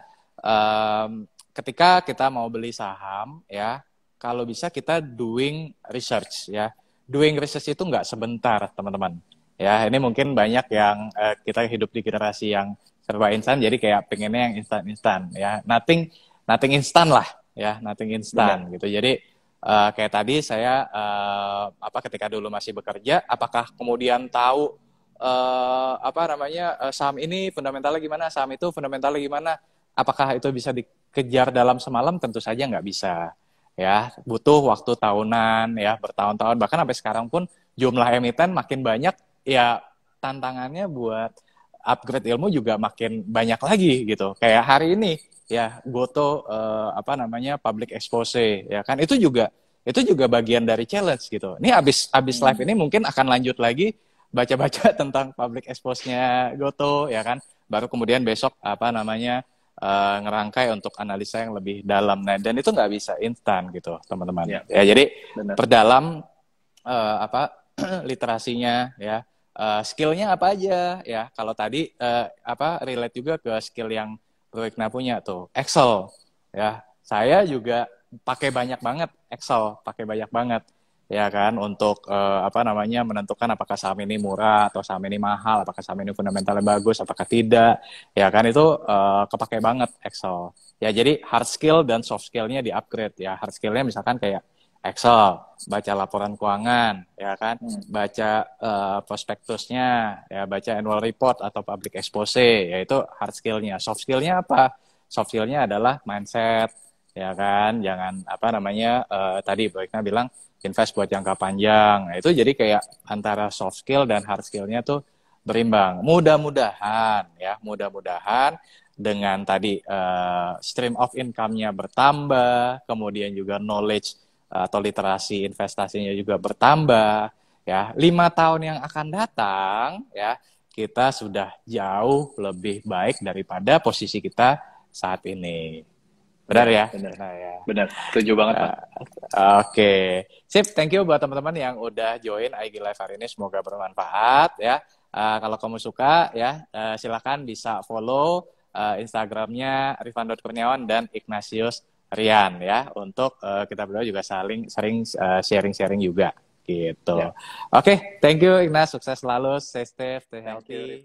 ketika kita mau beli saham ya, kalau bisa kita doing research ya. Doing research itu nggak sebentar, teman-teman. Ya, ini mungkin banyak yang kita hidup di generasi yang serba instan, jadi kayak pengennya yang instan-instan ya. Nothing instan lah ya, nothing instan gitu. Jadi kayak tadi saya ketika dulu masih bekerja, apakah kemudian tahu saham ini fundamentalnya gimana, saham itu fundamentalnya gimana? Apakah itu bisa dikejar dalam semalam? Tentu saja nggak bisa. Ya, butuh waktu tahunan ya, bertahun-tahun, bahkan sampai sekarang pun jumlah emiten makin banyak ya, tantangannya buat upgrade ilmu juga makin banyak lagi gitu. Kayak hari ini ya Goto public expose ya kan, itu juga bagian dari challenge gitu. Ini abis live ini mungkin akan lanjut lagi baca-baca tentang public expose-nya Goto ya kan. Baru kemudian besok ngerangkai untuk analisa yang lebih dalam. Nah, dan itu nggak bisa instan gitu, teman-teman. Ya, jadi perdalam literasinya ya. Skill-nya apa aja ya? Kalau tadi relate juga ke skill yang Bro Igna punya tuh, Excel ya. Saya juga pakai banyak banget Excel, pakai banyak banget ya kan untuk menentukan apakah saham ini murah atau saham ini mahal, apakah saham ini fundamentalnya bagus, apakah tidak, ya kan itu kepake banget Excel. Ya jadi hard skill dan soft skill-nya di-upgrade ya. Hard skill-nya misalkan kayak Excel, baca laporan keuangan, ya kan, baca prospektusnya, ya baca annual report atau public expose, yaitu hard skill-nya. Soft skill-nya apa? Soft skill-nya adalah mindset, ya kan, jangan tadi Bu Igna bilang invest buat jangka panjang. Nah, itu jadi kayak antara soft skill dan hard skill-nya tuh berimbang. Mudah-mudahan dengan tadi stream of income-nya bertambah, kemudian juga knowledge atau literasi investasinya juga bertambah. Ya, 5 tahun yang akan datang, ya kita sudah jauh lebih baik daripada posisi kita saat ini. Benar ya? Benar. Setuju banget, Pak. Oke. Sip, thank you buat teman-teman yang udah join IG Live hari ini. Semoga bermanfaat ya. Kalau kamu suka ya, silakan bisa follow Instagramnya Rifan.Kurniawan dan Ignatius Rian ya. Untuk kita berdua juga sering sharing-sharing juga gitu. Yeah. Oke, thank you Ignas. Sukses selalu. Stay safe, stay healthy.